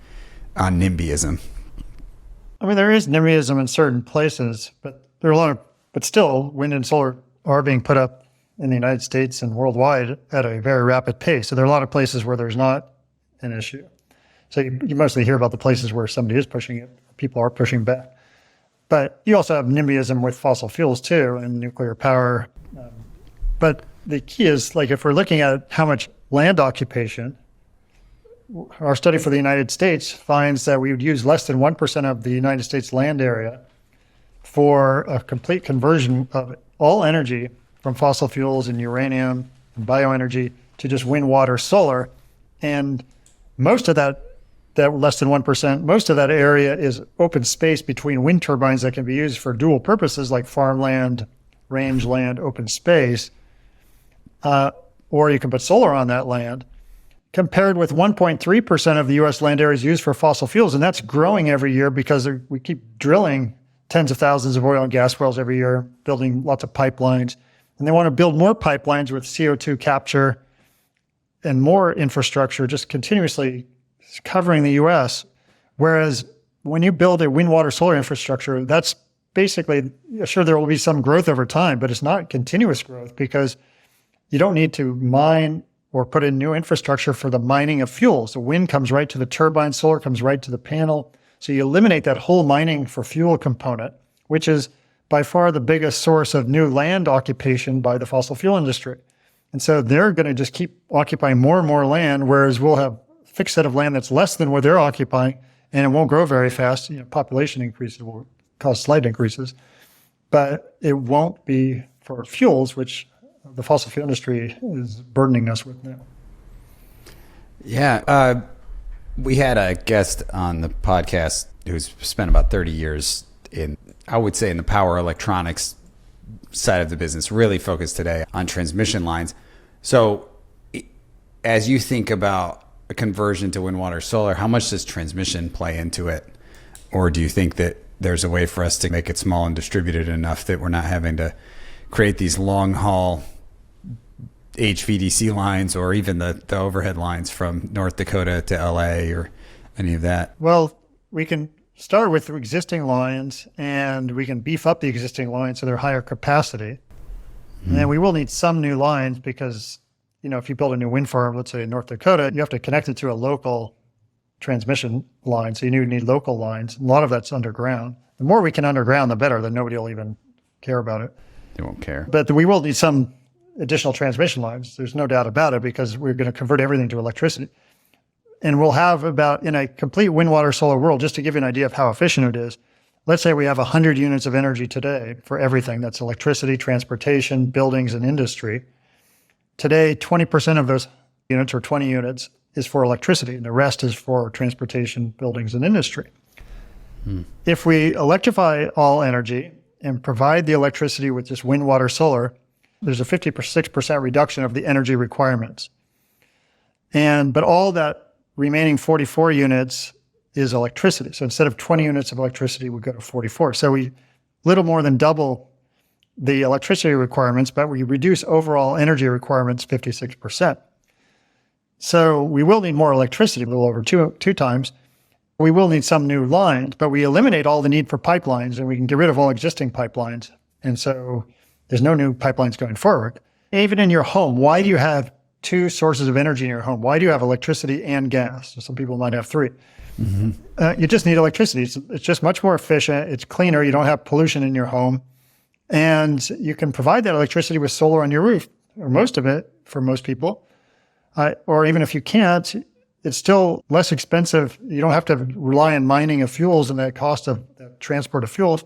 NIMBYism? I mean, there is NIMBYism in certain places, but there are but still wind and solar are being put up in the United States and worldwide at a very rapid pace. So there are a lot of places where there's not an issue. So you mostly hear about the places where somebody is pushing it, people are pushing back. But you also have NIMBYism with fossil fuels too, and nuclear power. But the key is, like, if we're looking at how much land occupation, our study for the United States finds that we would use less than 1% of the United States land area for a complete conversion of all energy from fossil fuels and uranium and bioenergy to just wind, water, solar. And most of that less than 1%, most of that area is open space between wind turbines that can be used for dual purposes like farmland, rangeland, open space, or you can put solar on that land, compared with 1.3% of the U.S. land area is used for fossil fuels. And that's growing every year because we keep drilling tens of thousands of oil and gas wells every year, building lots of pipelines. And they want to build more pipelines with CO2 capture and more infrastructure, just continuously covering the U.S. Whereas when you build a wind, water, solar infrastructure, that's basically, sure, there will be some growth over time, but it's not continuous growth because you don't need to mine or put in new infrastructure for the mining of fuels. The wind comes right to the turbine, solar comes right to the panel. So you eliminate that whole mining for fuel component, which is by far the biggest source of new land occupation by the fossil fuel industry. And so they're going to just keep occupying more and more land, whereas we'll have a fixed set of land that's less than what they're occupying, and it won't grow very fast. Population increases will cause slight increases, but it won't be for fuels, which the fossil fuel industry is burdening us with now. Yeah. We had a guest on the podcast who's spent about 30 years in the power electronics side of the business, really focused today on transmission lines. So as you think about a conversion to wind, water, solar, how much does transmission play into it? Or do you think that there's a way for us to make it small and distributed enough that we're not having to create these long haul HVDC lines or even the overhead lines from North Dakota to LA or any of that. Well, we can start with the existing lines and we can beef up the existing lines so they're higher capacity. And then we will need some new lines because, if you build a new wind farm, let's say in North Dakota, you have to connect it to a local transmission line. So you need local lines. A lot of that's underground. The more we can underground, the better. Then nobody will even care about it. They won't care. But we will need some additional transmission lines. There's no doubt about it because we're going to convert everything to electricity. And we'll have in a complete wind, water, solar world, just to give you an idea of how efficient it is, let's say we have 100 units of energy today for everything. That's electricity, transportation, buildings, and industry. Today, 20% of those units, or 20 units, is for electricity, and the rest is for transportation, buildings, and industry. If we electrify all energy and provide the electricity with just wind, water, solar, there's a 56% reduction of the energy requirements. But all that remaining 44 units is electricity. So instead of 20 units of electricity, we go to 44. So we little more than double the electricity requirements, but we reduce overall energy requirements 56%. So we will need more electricity, a little over two times. We will need some new lines, but we eliminate all the need for pipelines and we can get rid of all existing pipelines. And so there's no new pipelines going forward. Even in your home, why do you have two sources of energy in your home? Why do you have electricity and gas? So some people might have three. You just need electricity. It's just much more efficient. It's cleaner. You don't have pollution in your home. And you can provide that electricity with solar on your roof, or most of it for most people. Or even if you can't, it's still less expensive. You don't have to rely on mining of fuels and the cost of the transport of fuels.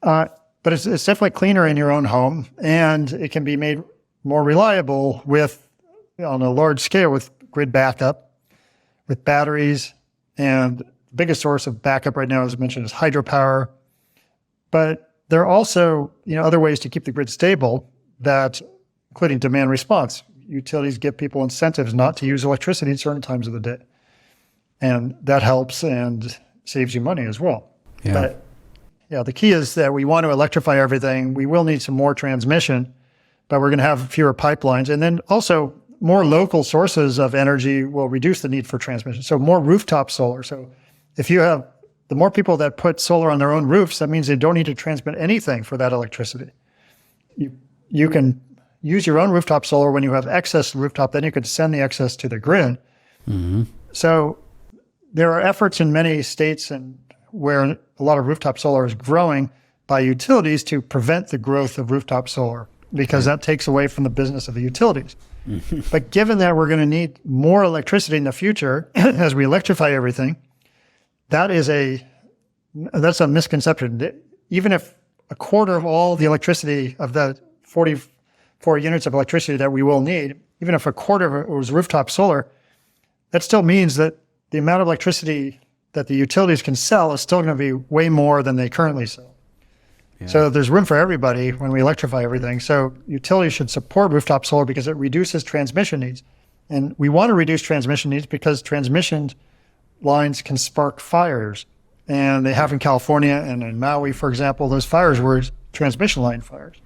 But it's definitely cleaner in your own home, and it can be made more reliable on a large scale with grid backup, with batteries. And the biggest source of backup right now, as I mentioned, is hydropower. But there are also other ways to keep the grid stable, including demand response. Utilities give people incentives not to use electricity at certain times of the day. And that helps and saves you money as well. Yeah. But the key is that we want to electrify everything. We will need some more transmission, but we're going to have fewer pipelines. And then also more local sources of energy will reduce the need for transmission. So more rooftop solar. So if you have the more people that put solar on their own roofs, that means they don't need to transmit anything for that electricity. You can use your own rooftop solar when you have excess rooftop, then you could send the excess to the grid. So there are efforts in many states and where a lot of rooftop solar is growing by utilities to prevent the growth of rooftop solar because that takes away from the business of the utilities. But given that we're going to need more electricity in the future as we electrify everything, that's a misconception. Even if a quarter of all the electricity of the 44 units of electricity that we will need, even if a quarter of it was rooftop solar, that still means that the amount of electricity that the utilities can sell is still going to be way more than they currently sell. Yeah. So there's room for everybody when we electrify everything. So utilities should support rooftop solar because it reduces transmission needs. And we want to reduce transmission needs because transmission lines can spark fires. And they have in California and in Maui, for example, those fires were transmission line fires.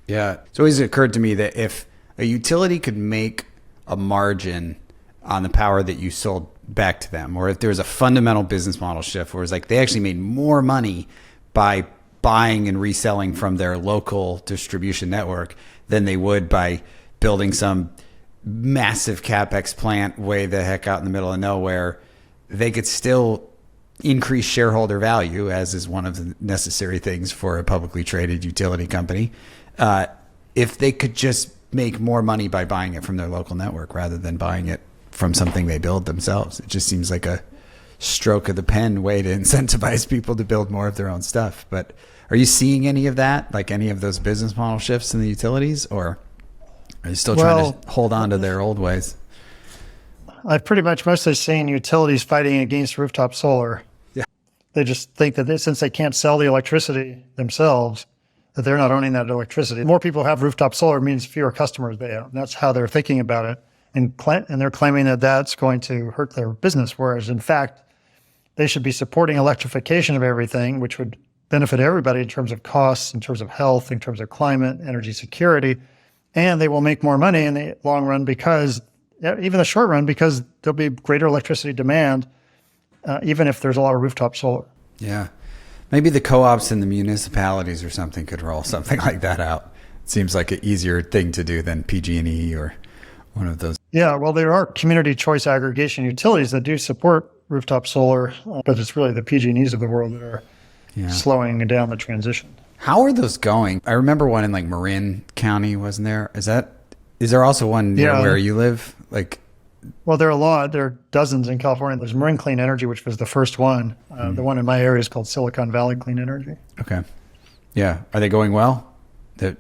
Yeah. It's always occurred to me that if a utility could make a margin on the power that you sold back to them, or if there was a fundamental business model shift where it's like they actually made more money by buying and reselling from their local distribution network than they would by building some massive CapEx plant way the heck out in the middle of nowhere, they could still increase shareholder value, as is one of the necessary things for a publicly traded utility company, if they could just make more money by buying it from their local network rather than buying it from something they build themselves. It just seems like a stroke of the pen way to incentivize people to build more of their own stuff. But are you seeing any of that, like any of those business model shifts in the utilities, or are you still trying to hold on to their old ways? I've pretty much mostly seen utilities fighting against rooftop solar. Yeah. They just think that since they can't sell the electricity themselves, that they're not owning that electricity. More people have rooftop solar means fewer customers they have. That's how they're thinking about it. And they're claiming that that's going to hurt their business, whereas in fact, they should be supporting electrification of everything, which would benefit everybody in terms of costs, in terms of health, in terms of climate, energy security. And they will make more money in the long run because, even the short run, because there'll be greater electricity demand, even if there's a lot of rooftop solar. Yeah. Maybe the co-ops and the municipalities or something could roll something like that out. It seems like an easier thing to do than PG&E or one of those. Yeah, well, there are community choice aggregation utilities that do support rooftop solar, but it's really the PG&Es of the world that are slowing down the transition. How are those going? I remember one in like Marin County, wasn't there? Is there also one near where you live? Well, there are a lot. There are dozens in California. There's Marin Clean Energy, which was the first one. The one in my area is called Silicon Valley Clean Energy. Okay. Yeah. Are they going well? They're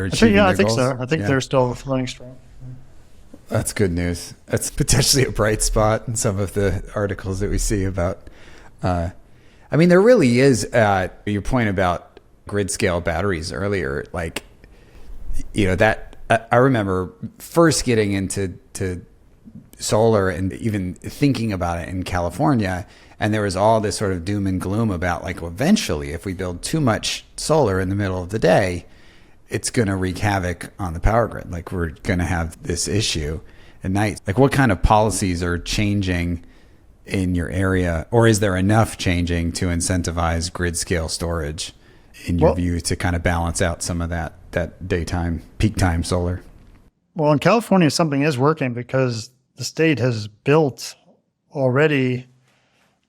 achieving I their think goals? so. I think they're still running strong. That's good news. That's potentially a bright spot in some of the articles that we see about. There really is your point about grid scale batteries earlier. That I remember first getting into solar and even thinking about it in California, and there was all this sort of doom and gloom about eventually, if we build too much solar in the middle of the day, it's going to wreak havoc on the power grid. We're going to have this issue at night. What kind of policies are changing in your area, or is there enough changing to incentivize grid scale storage in your view to kind of balance out some of that daytime peak time solar? Well, in California, something is working because the state has built already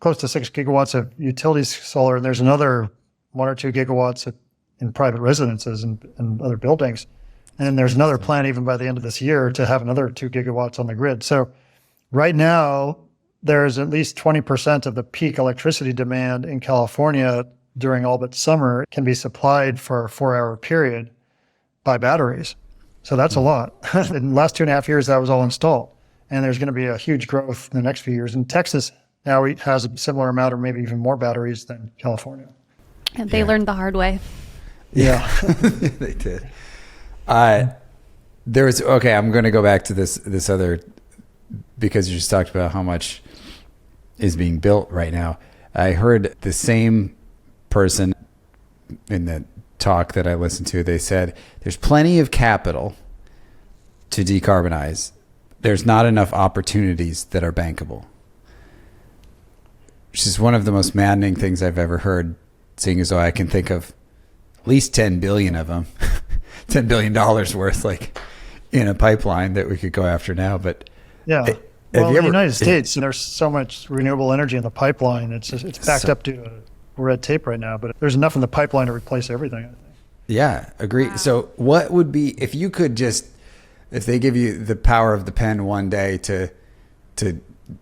close to 6 gigawatts of utilities solar, and there's another 1 or 2 gigawatts in private residences and other buildings. And there's another plan even by the end of this year to have another 2 gigawatts on the grid. So right now, there's at least 20% of the peak electricity demand in California during all but summer can be supplied for a 4-hour period by batteries. So that's a lot. In the last 2.5 years, that was all installed. And there's going to be a huge growth in the next few years. And Texas now has a similar amount or maybe even more batteries than California. And they learned the hard way. Yeah. They did. I'm going to go back to this other, because you just talked about how much is being built right now. I heard the same person in the talk that I listened to. They said there's plenty of capital to decarbonize. There's not enough opportunities that are bankable, which is one of the most maddening things I've ever heard, seeing as though I can think of at least 10 billion of them, $10 billion worth in a pipeline that we could go after now. But yeah. Well, in the United States, there's so much renewable energy in the pipeline. It's backed up due to red tape right now, but there's enough in the pipeline to replace everything, I think. Yeah, agree. Wow. So what would be, if you could if they give you the power of the pen one day to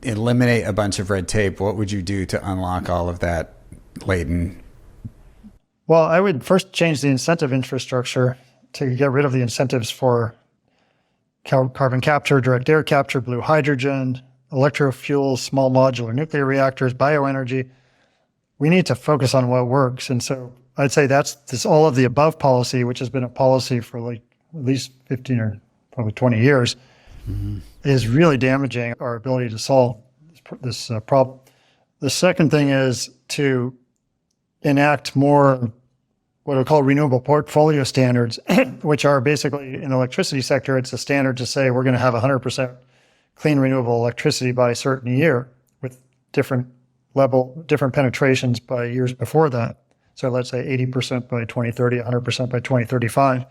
eliminate a bunch of red tape, what would you do to unlock all of that latent? Well, I would first change the incentive infrastructure to get rid of the incentives for carbon capture, direct air capture, blue hydrogen, electrofuels, small modular nuclear reactors, bioenergy. We need to focus on what works. And so I'd say that's this all of the above policy, which has been a policy for at least 15 or probably 20 years, is really damaging our ability to solve this problem. The second thing is to enact more what we call renewable portfolio standards, which are basically in the electricity sector, it's a standard to say we're going to have 100% clean renewable electricity by a certain year with different penetrations by years before that. So let's say 80% by 2030, 100% by 2035.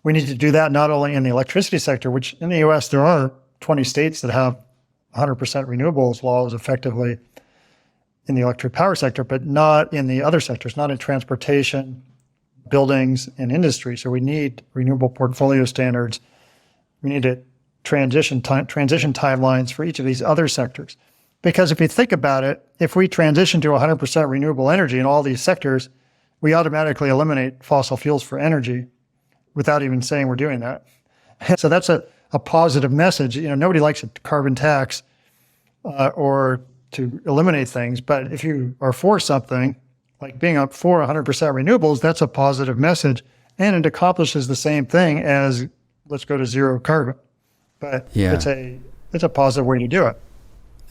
We need to do that not only in the electricity sector, which in the US, there are 20 states that have 100% renewables laws effectively in the electric power sector, but not in the other sectors, not in transportation, buildings, and industry. So we need renewable portfolio standards. We need to transition timelines for each of these other sectors. Because if you think about it, if we transition to 100% renewable energy in all these sectors, we automatically eliminate fossil fuels for energy without even saying we're doing that. So that's a positive message. Nobody likes a carbon tax or to eliminate things, but if you are for something, like being up for 100% renewables, that's a positive message. And it accomplishes the same thing as let's go to zero carbon. But it's a positive way to do it.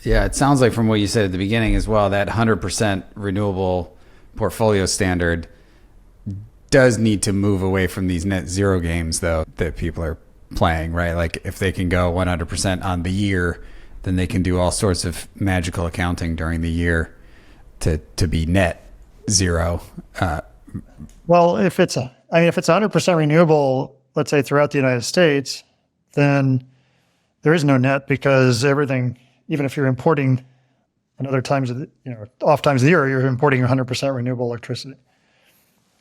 Yeah, it sounds like from what you said at the beginning as well, that 100% renewable portfolio standard does need to move away from these net zero games, though, that people are playing, right? Like if they can go 100% on the year, then they can do all sorts of magical accounting during the year to be net zero. Well, if it's 100% renewable, let's say throughout the United States, then there is no net, because everything, even if you're importing another times of the, off times of the year, you're importing 100% renewable electricity.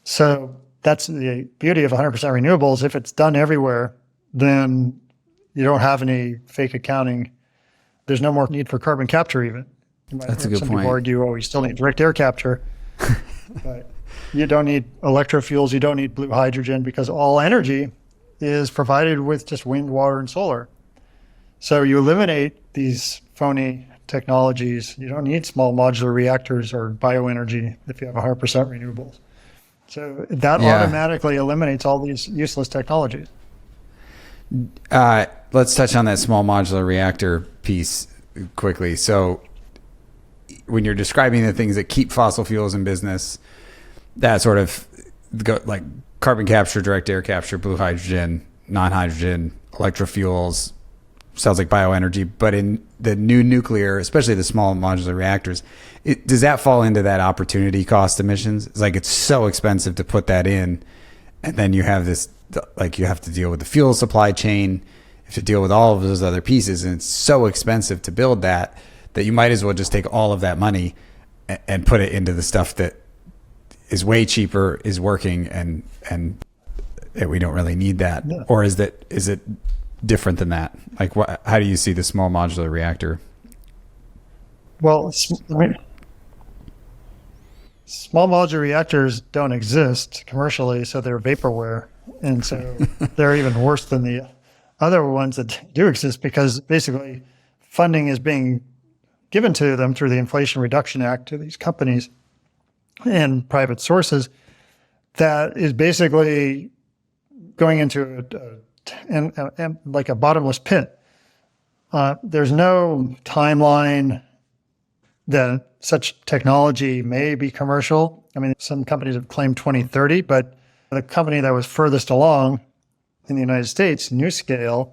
So that's the beauty of 100% renewables. If it's done everywhere, then you don't have any fake accounting. There's no more need for carbon capture even. That's a good Some point. people argue, oh, you still need direct air capture. But you don't need electrofuels. You don't need blue hydrogen, because all energy is provided with just wind, water, and solar. So you eliminate these phony technologies. You don't need small modular reactors or bioenergy if you have 100% renewables. So that automatically eliminates all these useless technologies. Let's touch on that small modular reactor piece quickly. So when you're describing the things that keep fossil fuels in business, that sort of like carbon capture, direct air capture, blue hydrogen, non-hydrogen, electrofuels, sounds like bioenergy, but in the new nuclear, especially the small modular reactors, does that fall into that opportunity cost emissions? It's like it's so expensive to put that in, and then you have this, like you have to deal with the fuel supply chain, you have to deal with all of those other pieces, and it's so expensive to build that you might as well just take all of that money and put it into the stuff that is way cheaper, is working, and we don't really need that. Yeah. Or is it different than that? Like, how do you see the small modular reactor? Well, small modular reactors don't exist commercially, so they're vaporware. And so they're even worse than the other ones that do exist, because basically funding is being given to them through the Inflation Reduction Act to these companies and private sources that is basically going into like a bottomless pit. There's no timeline that such technology may be commercial. I mean, some companies have claimed 2030, but the company that was furthest along in the United States, NuScale,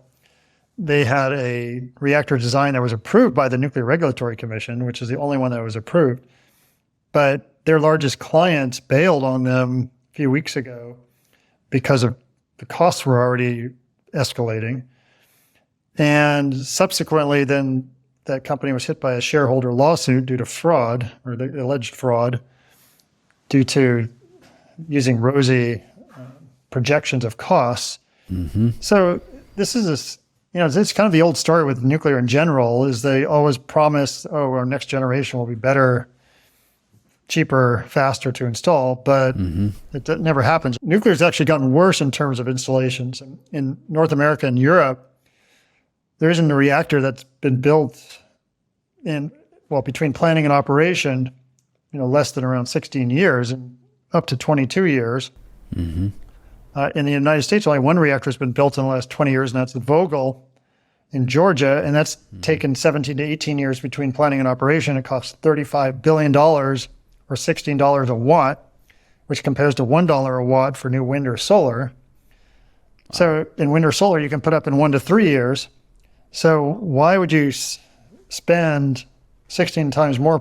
they had a reactor design that was approved by the Nuclear Regulatory Commission, which is the only one that was approved. But their largest clients bailed on them a few weeks ago because of the costs were already escalating. And subsequently, then that company was hit by a shareholder lawsuit due to fraud, or the alleged fraud, due to using rosy projections of costs. Mm-hmm. So this is it's kind of the old story with nuclear in general, is they always promise, oh, our next generation will be better, cheaper, faster to install, but it never happens. Nuclear's actually gotten worse in terms of installations. In North America and Europe, there isn't a reactor that's been built between planning and operation, less than around 16 years and up to 22 years. Mm-hmm. In the United States, only one reactor has been built in the last 20 years, and that's the Vogtle in Georgia, and that's taken 17 to 18 years between planning and operation. It costs $35 billion, or $16 a watt, which compares to $1 a watt for new wind or solar. Wow. So in wind or solar, you can put up in 1 to 3 years. So why would you spend 16 times more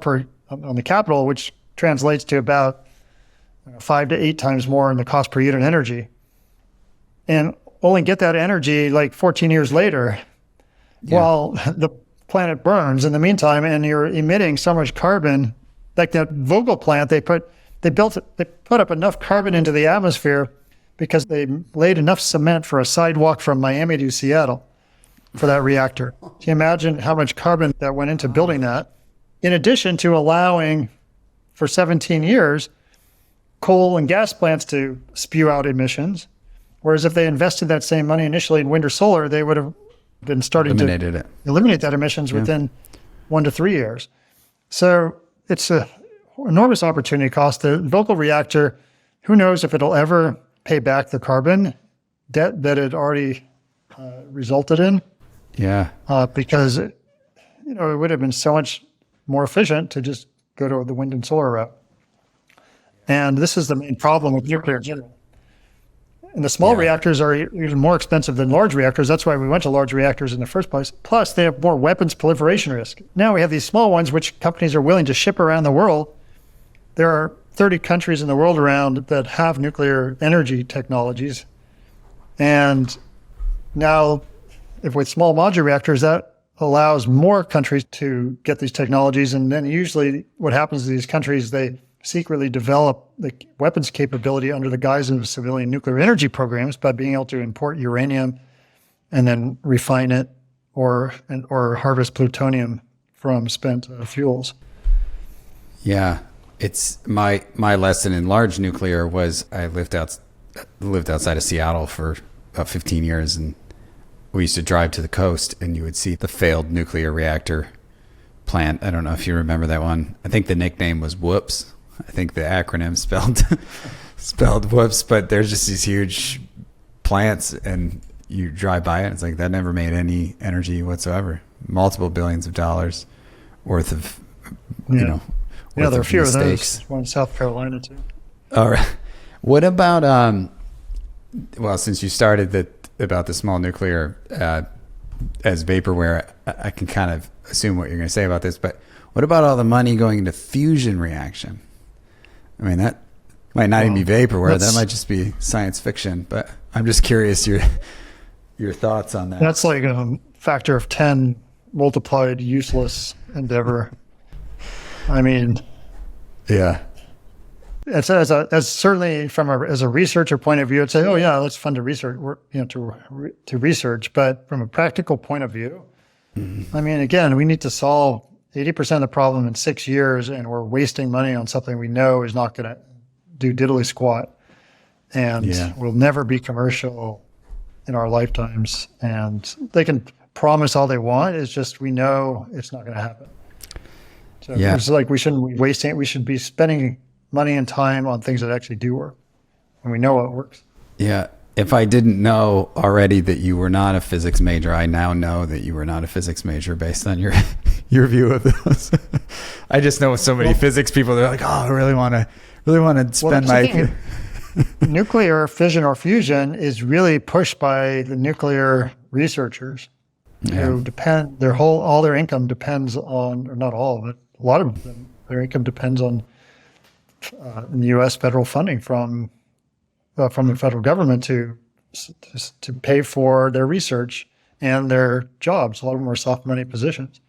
on the capital, which translates to about 5 to 8 times more in the cost per unit energy, and only get that energy like 14 years later while the planet burns in the meantime, and you're emitting so much carbon? Like that Vogtle plant, they put up enough carbon into the atmosphere because they laid enough cement for a sidewalk from Miami to Seattle for that reactor. Can you imagine how much carbon that went into building that? In addition to allowing for 17 years coal and gas plants to spew out emissions, whereas if they invested that same money initially in wind or solar, they would have been starting to eliminate that emissions within 1 to 3 years. So it's an enormous opportunity cost. The Vogtle reactor, who knows if it'll ever pay back the carbon debt that it already resulted in. Yeah. Because it would have been so much more efficient to just go to the wind and solar route. And this is the main problem with nuclear in general. And the small reactors are even more expensive than large reactors. That's why we went to large reactors in the first place. Plus, they have more weapons proliferation risk. Now we have these small ones, which companies are willing to ship around the world. There are 30 countries in the world around that have nuclear energy technologies. And now, if with small modular reactors, that allows more countries to get these technologies. And then usually what happens to these countries, they secretly develop the weapons capability under the guise of civilian nuclear energy programs by being able to import uranium and then refine it or harvest plutonium from spent fuels. Yeah. It's my lesson in large nuclear was I lived outside of Seattle for about 15 years, and we used to drive to the coast and you would see the failed nuclear reactor plant. I don't know if you remember that one. I think the nickname was Whoops. I think the acronym spelled Whoops, but there's just these huge plants and you drive by it. It's like that never made any energy whatsoever. Multiple billions of dollars worth of, there are a few of those. One in South Carolina too. All right. What about, since you started about the small nuclear as vaporware, I can kind of assume what you're going to say about this, but what about all the money going into fusion reaction? I mean, that might not even be vaporware. That might just be science fiction, but I'm just curious your thoughts on that. That's like a factor of 10 multiplied useless endeavor. I mean, yeah. As certainly as a researcher point of view, I'd say, oh yeah, it's fun to research, to research. But from a practical point of view, I mean, again, we need to solve 80% of the problem in 6 years, and we're wasting money on something we know is not going to do diddly squat, and will never be commercial in our lifetimes. And they can promise all they want. It's just we know it's not going to happen. So it's like we shouldn't be wasting it. We should be spending money and time on things that actually do work, and we know what works. Yeah. If I didn't know already that you were not a physics major, I now know that you were not a physics major based on your view of this. I just know so many physics people. They're like, oh, I really want to spend my nuclear fission or fusion is really pushed by the nuclear researchers who depend all their income depends on, or not all, but a lot of them, their income depends on the U.S. federal funding from the federal government to pay for their research and their jobs. A lot of them are soft money positions.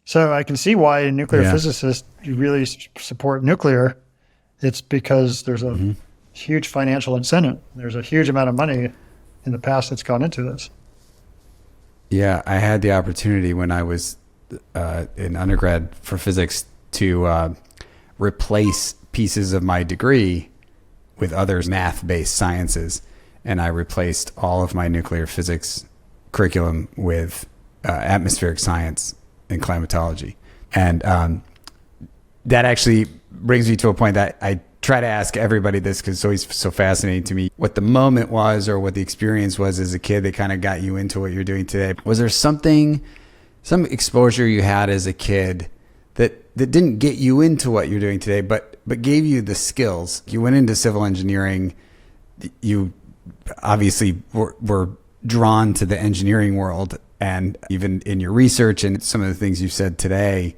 So I can see why nuclear physicists really support nuclear. It's because there's a huge financial incentive. There's a huge amount of money in the past that's gone into this. Yeah, I had the opportunity when I was in undergrad for physics to replace pieces of my degree with other math-based sciences, and I replaced all of my nuclear physics curriculum with atmospheric science and climatology. And that actually brings me to a point that I try to ask everybody this because it's always so fascinating to me what the moment was or what the experience was as a kid that kind of got you into what you're doing today. Was there some exposure you had as a kid that didn't get you into what you're doing today, but gave you the skills? You went into civil engineering. You obviously were drawn to the engineering world, and even in your research and some of the things you've said today,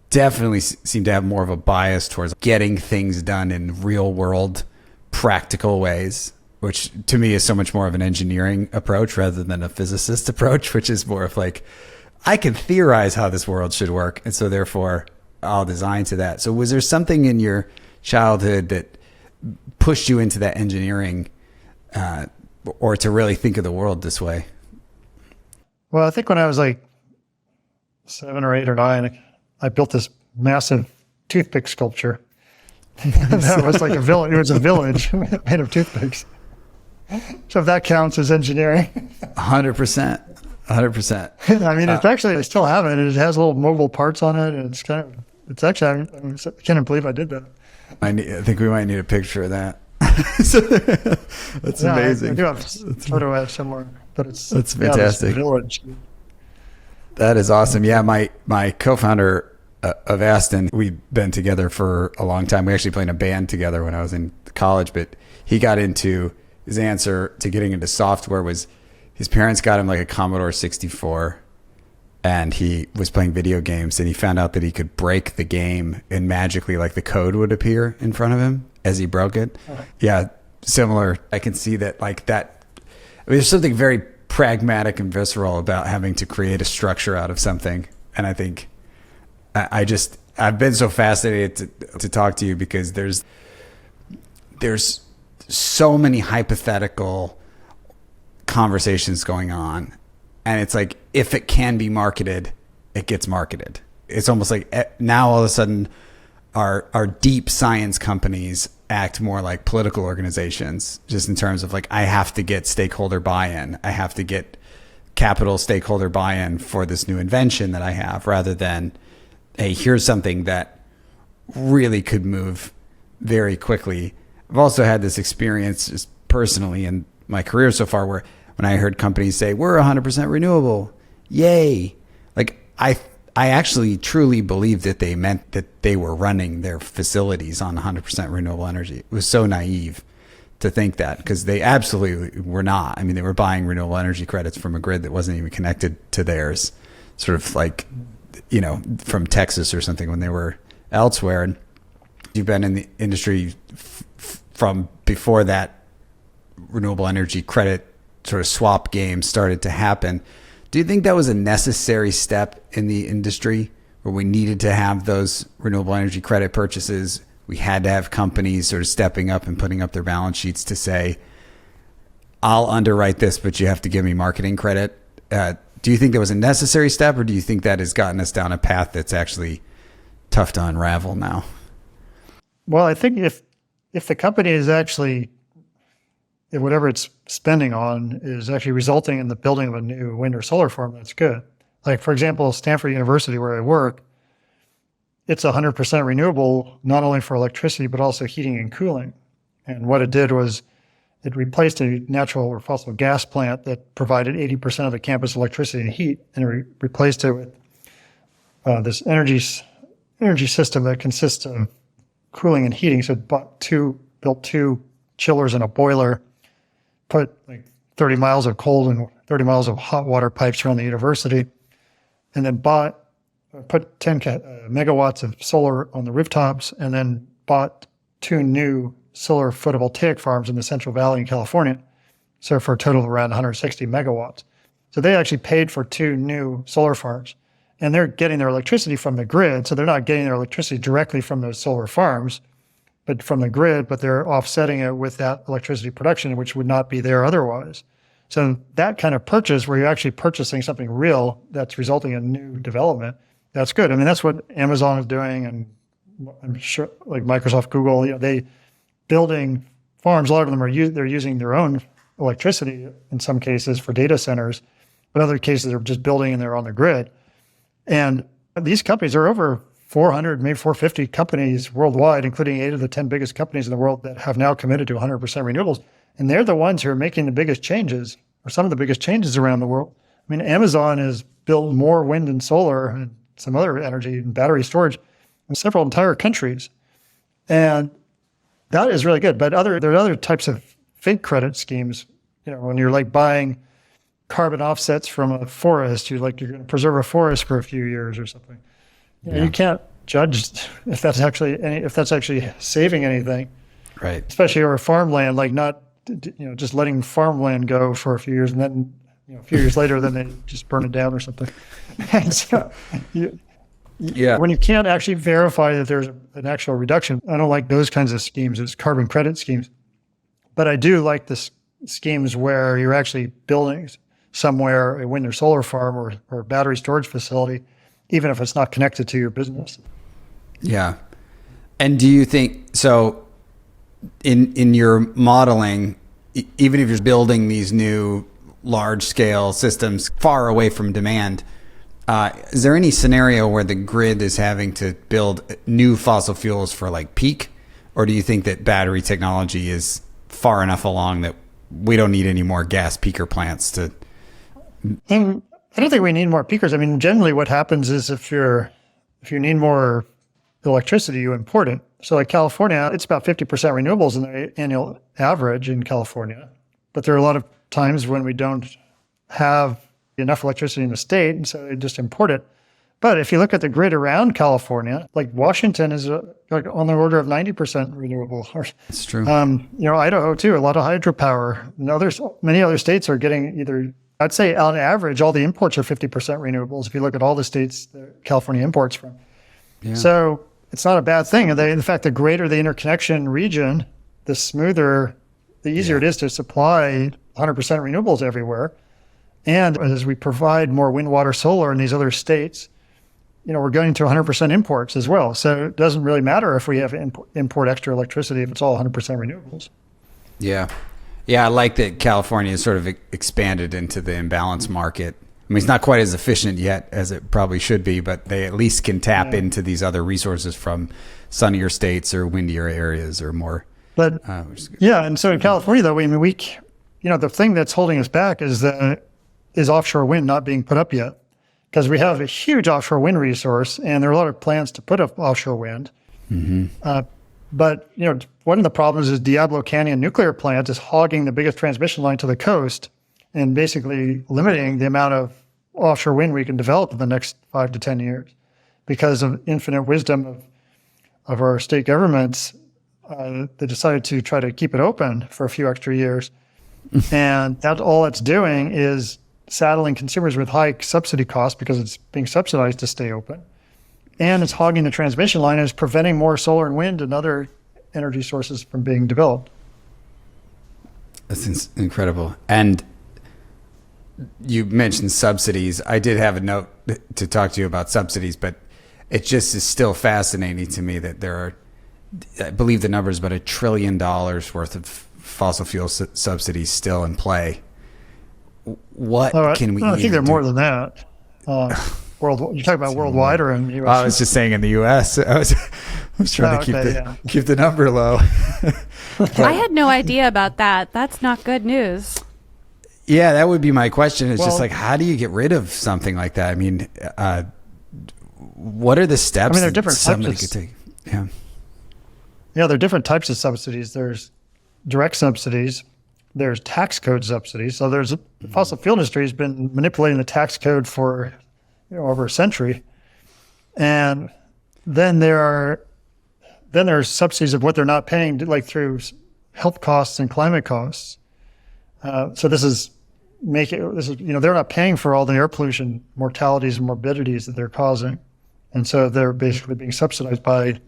definitely seem to have more of a bias towards getting things done in real world, practical ways, which to me is so much more of an engineering approach rather than a physicist approach, which is more of like, I can theorize how this world should work, and so therefore I'll design to that. So was there something in your childhood that pushed you into that engineering or to really think of the world this way? Well, I think when I was like 7 or 8 or 9, I built this massive toothpick sculpture. That was like a village. It was a village made of toothpicks. So if that counts as engineering. 100%. 100%. I mean, it's actually, I still have it. It has little mobile parts on it. And it's actually, I can't believe I did that. I think we might need a picture of that. That's amazing. I do have a photo of it somewhere, but that's fantastic. This village. That is awesome. Yeah, my co-founder of Aston, we've been together for a long time. We actually played in a band together when I was in college, but he got into, his answer to getting into software was his parents got him like a Commodore 64, and he was playing video games, and he found out that he could break the game and magically like the code would appear in front of him as he broke it. Yeah, similar. I can see that like that. I mean, there's something very pragmatic and visceral about having to create a structure out of something. And I think I've been so fascinated to talk to you because there's so many hypothetical conversations going on. And it's like, if it can be marketed, it gets marketed. It's almost like now all of a sudden our deep science companies act more like political organizations, just in terms of like, I have to get stakeholder buy-in. I have to get capital stakeholder buy-in for this new invention that I have, rather than, hey, here's something that really could move very quickly. I've also had this experience just personally in my career so far where when I heard companies say, we're 100% renewable, yay. Like I actually truly believed that they meant that they were running their facilities on 100% renewable energy. It was so naive to think that, because they absolutely were not. I mean, they were buying renewable energy credits from a grid that wasn't even connected to theirs, sort of like, you know, from Texas or something when they were elsewhere. And you've been in the industry from before that renewable energy credit sort of swap game started to happen. Do you think that was a necessary step in the industry where we needed to have those renewable energy credit purchases? We had to have companies sort of stepping up and putting up their balance sheets to say, I'll underwrite this, but you have to give me marketing credit. Do you think that was a necessary step, or do you think that has gotten us down a path that's actually tough to unravel now? Well, I think if the company is actually, if whatever it's spending on is actually resulting in the building of a new wind or solar farm, that's good. Like, for example, Stanford University, where I work, it's 100% renewable, not only for electricity, but also heating and cooling. And what it did was it replaced a natural or fossil gas plant that provided 80% of the campus electricity and heat, and it replaced it with this energy system that consists of cooling and heating. So it built two chillers and a boiler, put like 30 miles of cold and 30 miles of hot water pipes around the university, and then put 10 megawatts of solar on the rooftops, and then bought 2 new solar photovoltaic farms in the Central Valley in California. So for a total of around 160 megawatts. So they actually paid for 2 new solar farms, and they're getting their electricity from the grid. So they're not getting their electricity directly from those solar farms, but from the grid, but they're offsetting it with that electricity production, which would not be there otherwise. So that kind of purchase, where you're actually purchasing something real that's resulting in new development, that's good. I mean, that's what Amazon is doing, and I'm sure like Microsoft, Google, you know, they building farms. A lot of them they're using their own electricity in some cases for data centers, but other cases they're just building and they're on the grid. And these companies are over 400, maybe 450 companies worldwide, including 8 of the 10 biggest companies in the world that have now committed to 100% renewables. And they're the ones who are making the biggest changes, or some of the biggest changes around the world. I mean, Amazon has built more wind and solar and some other energy and battery storage in several entire countries. And that is really good. But there are other types of fake credit schemes. You know, when you're like buying carbon offsets from a forest, you're going to preserve a forest for a few years or something. You can't judge if that's actually saving anything, right? Especially over farmland, like not just letting farmland go for a few years, and then a few years later, then they just burn it down or something. And so, when you can't actually verify that there's an actual reduction, I don't like those kinds of schemes. It's carbon credit schemes, but I do like the schemes where you're actually building somewhere a wind or solar farm or battery storage facility, even if it's not connected to your business. Yeah. And do you think, so in your modeling, even if you're building these new large scale systems far away from demand, is there any scenario where the grid is having to build new fossil fuels for like peak? Or do you think that battery technology is far enough along that we don't need any more gas peaker plants to? I don't think we need more peakers. I mean, generally what happens is if you need more electricity, you import it. So like California, it's about 50% renewables in the annual average in California. But there are a lot of times when we don't have enough electricity in the state, and so they just import it. But if you look at the grid around California, like Washington is like on the order of 90% renewable. It's true. Idaho too, a lot of hydropower. And many other states are getting either, I'd say on average, all the imports are 50% renewables. If you look at all the states that California imports from. Yeah. So it's not a bad thing. In fact, the greater the interconnection region, the smoother, the easier it is to supply 100% renewables everywhere. And as we provide more wind, water, solar in these other states, we're going to 100% imports as well. So it doesn't really matter if we have import extra electricity if it's all 100% renewables. Yeah. Yeah, I like that California has sort of expanded into the imbalance market. I mean, it's not quite as efficient yet as it probably should be, but they at least can tap into these other resources from sunnier states or windier areas or more. But and so in California, though, I mean, the thing that's holding us back is offshore wind not being put up yet. Because we have a huge offshore wind resource, and there are a lot of plans to put up offshore wind. Mm-hmm. But one of the problems is Diablo Canyon nuclear plant is hogging the biggest transmission line to the coast, and basically limiting the amount of offshore wind we can develop in the next 5 to 10 years, because of infinite wisdom of our state governments. They decided to try to keep it open for a few extra years, and that's all it's doing is saddling consumers with high subsidy costs because it's being subsidized to stay open. And it's hogging the transmission line and is preventing more solar and wind and other energy sources from being developed. That's incredible. And you mentioned subsidies. I did have a note to talk to you about subsidies, but it just is still fascinating to me that there are, I believe the number is about $1 trillion worth of fossil fuel subsidies still in play. What can we? I think they're more than that. You're talking about worldwide or in the U.S.? I was just saying in the U.S. I was trying to keep the number low. I had no idea about that. That's not good news. Yeah, that would be my question. It's just like, how do you get rid of something like that? I mean, what are the steps? I mean, there are different somebody types could take. Yeah. Yeah, there are different types of subsidies. There's direct subsidies. There's tax code subsidies. So the fossil fuel industry has been manipulating the tax code for over a century. And then there's subsidies of what they're not paying, like through health costs and climate costs. So they're not paying for all the air pollution, mortalities and morbidities that they're causing. And so they're basically being subsidized by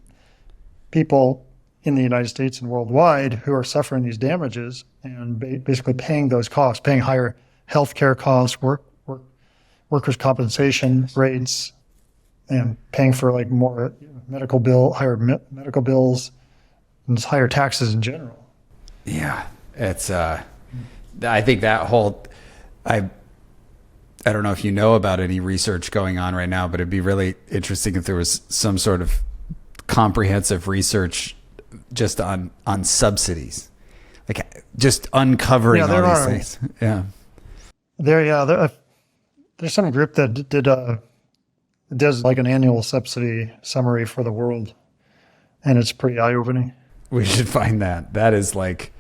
people in the United States and worldwide who are suffering these damages and basically paying those costs, paying higher healthcare costs, workers' compensation rates, and paying for like more higher medical bills, and just higher taxes in general. Yeah, it's. I think that whole. I don't know if you know about any research going on right now, but it'd be really interesting if there was some sort of comprehensive research just on subsidies, like just uncovering all these things. Yeah. There's some group that does like an annual subsidy summary for the world, and it's pretty eye-opening. We should find that. That is like,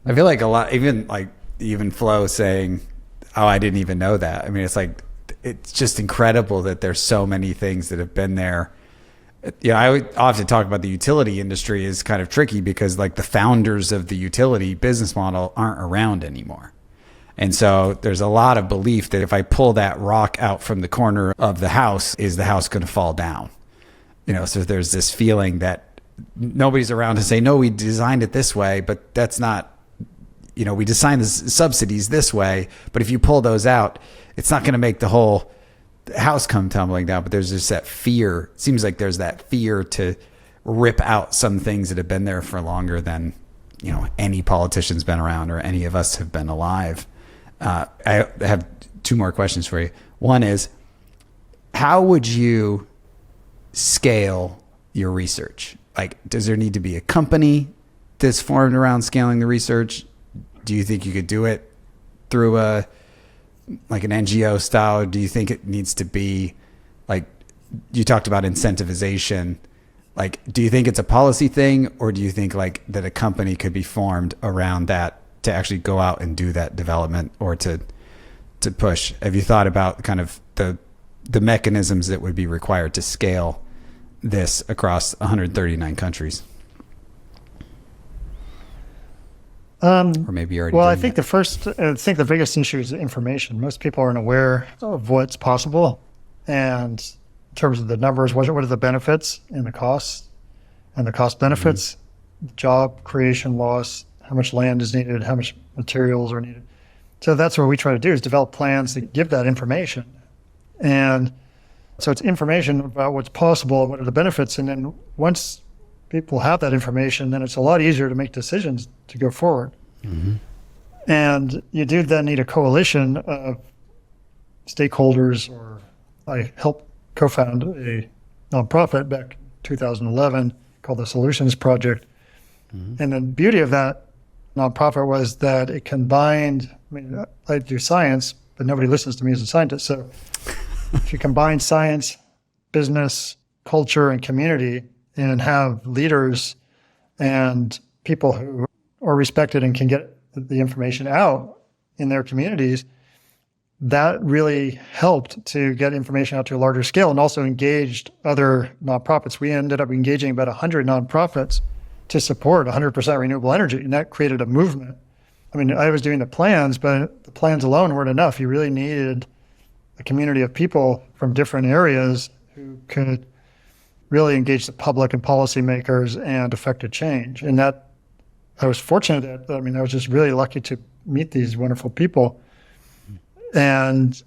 I feel like a lot, even Flo saying, "Oh, I didn't even know that." I mean, it's just incredible that there's so many things that have been there. I often talk about the utility industry is kind of tricky because like the founders of the utility business model aren't around anymore. And so there's a lot of belief that if I pull that rock out from the corner of the house, is the house going to fall down? So there's this feeling that nobody's around to say, no, we designed it this way, but that's not, we designed the subsidies this way, but if you pull those out, it's not going to make the whole house come tumbling down. But there's just that fear. It seems like there's that fear to rip out some things that have been there for longer than, any politician's been around or any of us have been alive. I have two more questions for you. One is, how would you scale your research? Like, does there need to be a company that's formed around scaling the research? Do you think you could do it through a like an NGO style? Do you think it needs to be like, you talked about incentivization? Like, do you think it's a policy thing, or do you think like that a company could be formed around that to actually go out and do that development, or to push? Have you thought about kind of the mechanisms that would be required to scale this across 139 countries? Or maybe you already. Well, I think the biggest issue is information. Most people aren't aware of what's possible, and in terms of the numbers, what are the benefits and the costs, and the cost benefits, job creation, loss, how much land is needed, how much materials are needed. So that's what we try to do, is develop plans that give that information. And so it's information about what's possible and what are the benefits. And then once people have that information, then it's a lot easier to make decisions to go forward. Mm-hmm. And you do then need a coalition of stakeholders, or I helped co-found a nonprofit back in 2011 called the Solutions Project. Mm-hmm. And the beauty of that nonprofit was that it combined, I do science, but nobody listens to me as a scientist. So if you combine science, business, culture, and community, and have leaders and people who are respected and can get the information out in their communities, that really helped to get information out to a larger scale, and also engaged other nonprofits. We ended up engaging about 100 nonprofits to support 100% renewable energy, and that created a movement. I mean, I was doing the plans, but the plans alone weren't enough. You really needed a community of people from different areas who could really engage the public and policymakers and affect a change. And that, I was fortunate that, I was just really lucky to meet these wonderful people. And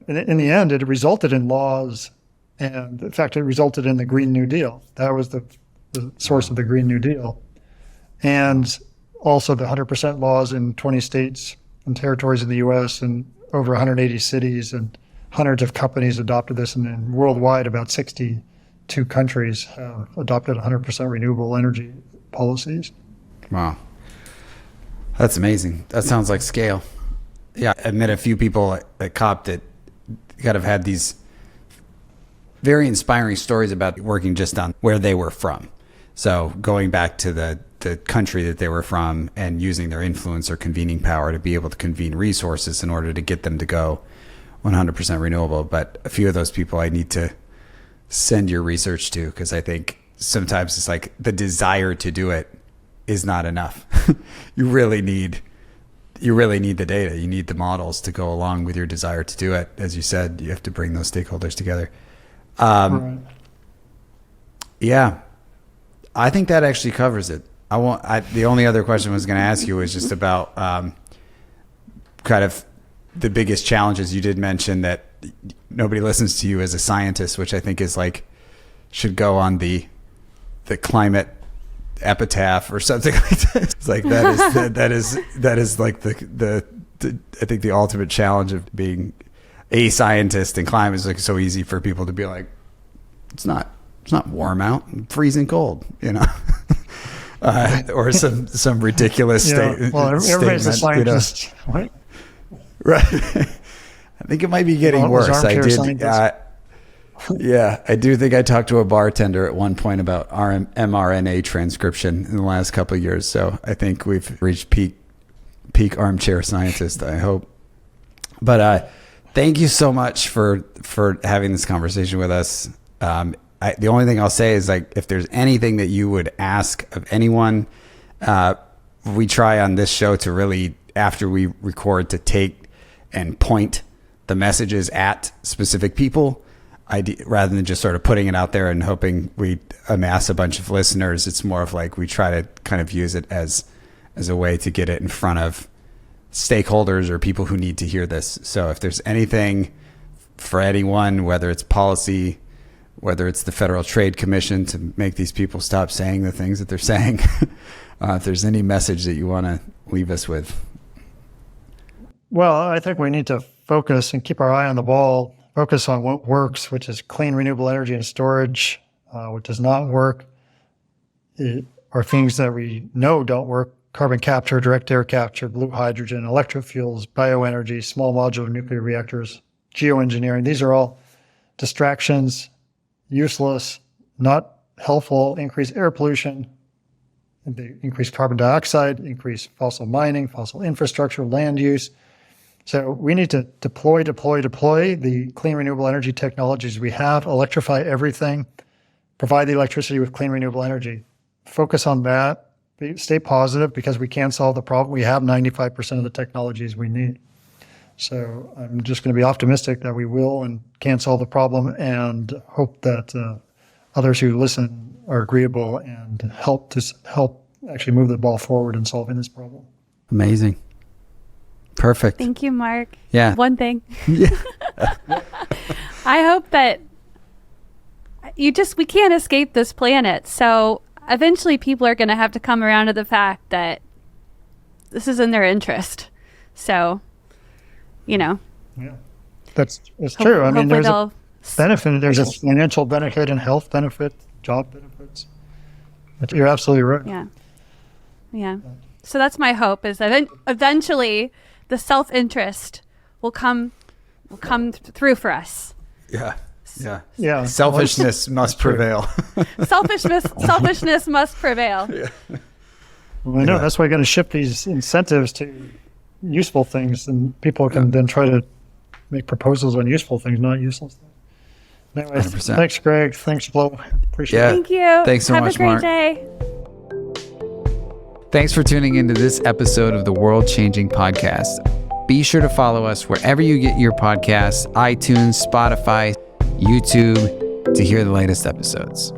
in the end, it resulted in laws. And in fact, it resulted in the Green New Deal. That was the source of the Green New Deal. And also the 100% laws in 20 states and territories in the US, and over 180 cities, and hundreds of companies adopted this. And then worldwide, about 62 countries have adopted 100% renewable energy policies. Wow. That's amazing. That sounds like scale. Yeah, I met a few people at COP that kind of had these very inspiring stories about working just on where they were from. So going back to the country that they were from, and using their influence or convening power to be able to convene resources in order to get them to go 100% renewable. But a few of those people I need to send your research to, because I think sometimes it's like the desire to do it is not enough. You really need the data. You need the models to go along with your desire to do it. As you said, you have to bring those stakeholders together. Right. Yeah, I think that actually covers it. The only other question I was going to ask you was just about kind of the biggest challenges. You did mention that nobody listens to you as a scientist, which I think is like, should go on the climate epitaph or something like that. It's like that is like the I think the ultimate challenge of being a scientist in climate is like so easy for people to be like, it's not warm out, freezing cold, or some ridiculous statement. Everybody's a scientist, right? Right. I think it might be getting worse. I do think I talked to a bartender at one point about mRNA transcription in the last couple of years. So I think we've reached peak armchair scientist, I hope. But thank you so much for having this conversation with us. The only thing I'll say is, like, if there's anything that you would ask of anyone, we try on this show to really, after we record, to take and point the messages at specific people. Rather than just sort of putting it out there and hoping we amass a bunch of listeners. It's more of like we try to kind of use it as a way to get it in front of stakeholders or people who need to hear this. So if there's anything for anyone, whether it's policy, whether it's the Federal Trade Commission to make these people stop saying the things that they're saying, if there's any message that you want to leave us with. Well, I think we need to focus and keep our eye on the ball. Focus on what works, which is clean renewable energy and storage. What does not work are things that we know don't work, carbon capture, direct air capture, blue hydrogen, electrofuels, bioenergy, small modular nuclear reactors, geoengineering. These are all distractions, useless, not helpful, increase air pollution, increase carbon dioxide, increase fossil mining, fossil infrastructure, land use. So we need to deploy the clean renewable energy technologies we have, electrify everything, provide the electricity with clean renewable energy. Focus on that. Stay positive because we can solve the problem. We have 95% of the technologies we need. So I'm just going to be optimistic that we will and can solve the problem, and hope that others who listen are agreeable and help actually move the ball forward in solving this problem. Amazing. Perfect. Thank you, Mark. Yeah. One thing. Yeah. I hope that we can't escape this planet. So eventually people are going to have to come around to the fact that this is in their interest. So, Yeah, that's true. I mean, there's a benefit. There's a financial benefit and health benefit, job benefits. But you're absolutely right. Yeah. So that's my hope, is that eventually the self-interest will come through for us. Yeah. Selfishness must prevail. Selfishness must prevail. Yeah. Well, I know that's why you got to shift these incentives to useful things, and people can then try to make proposals on useful things, not useless things. Anyway, 100%. Thanks, Greg. Thanks, Flo. Appreciate it. Thank you. Thanks so much, Mark. Have a great day. Thanks for tuning into this episode of the World Changing Podcast. Be sure to follow us wherever you get your podcasts, iTunes, Spotify, YouTube, to hear the latest episodes.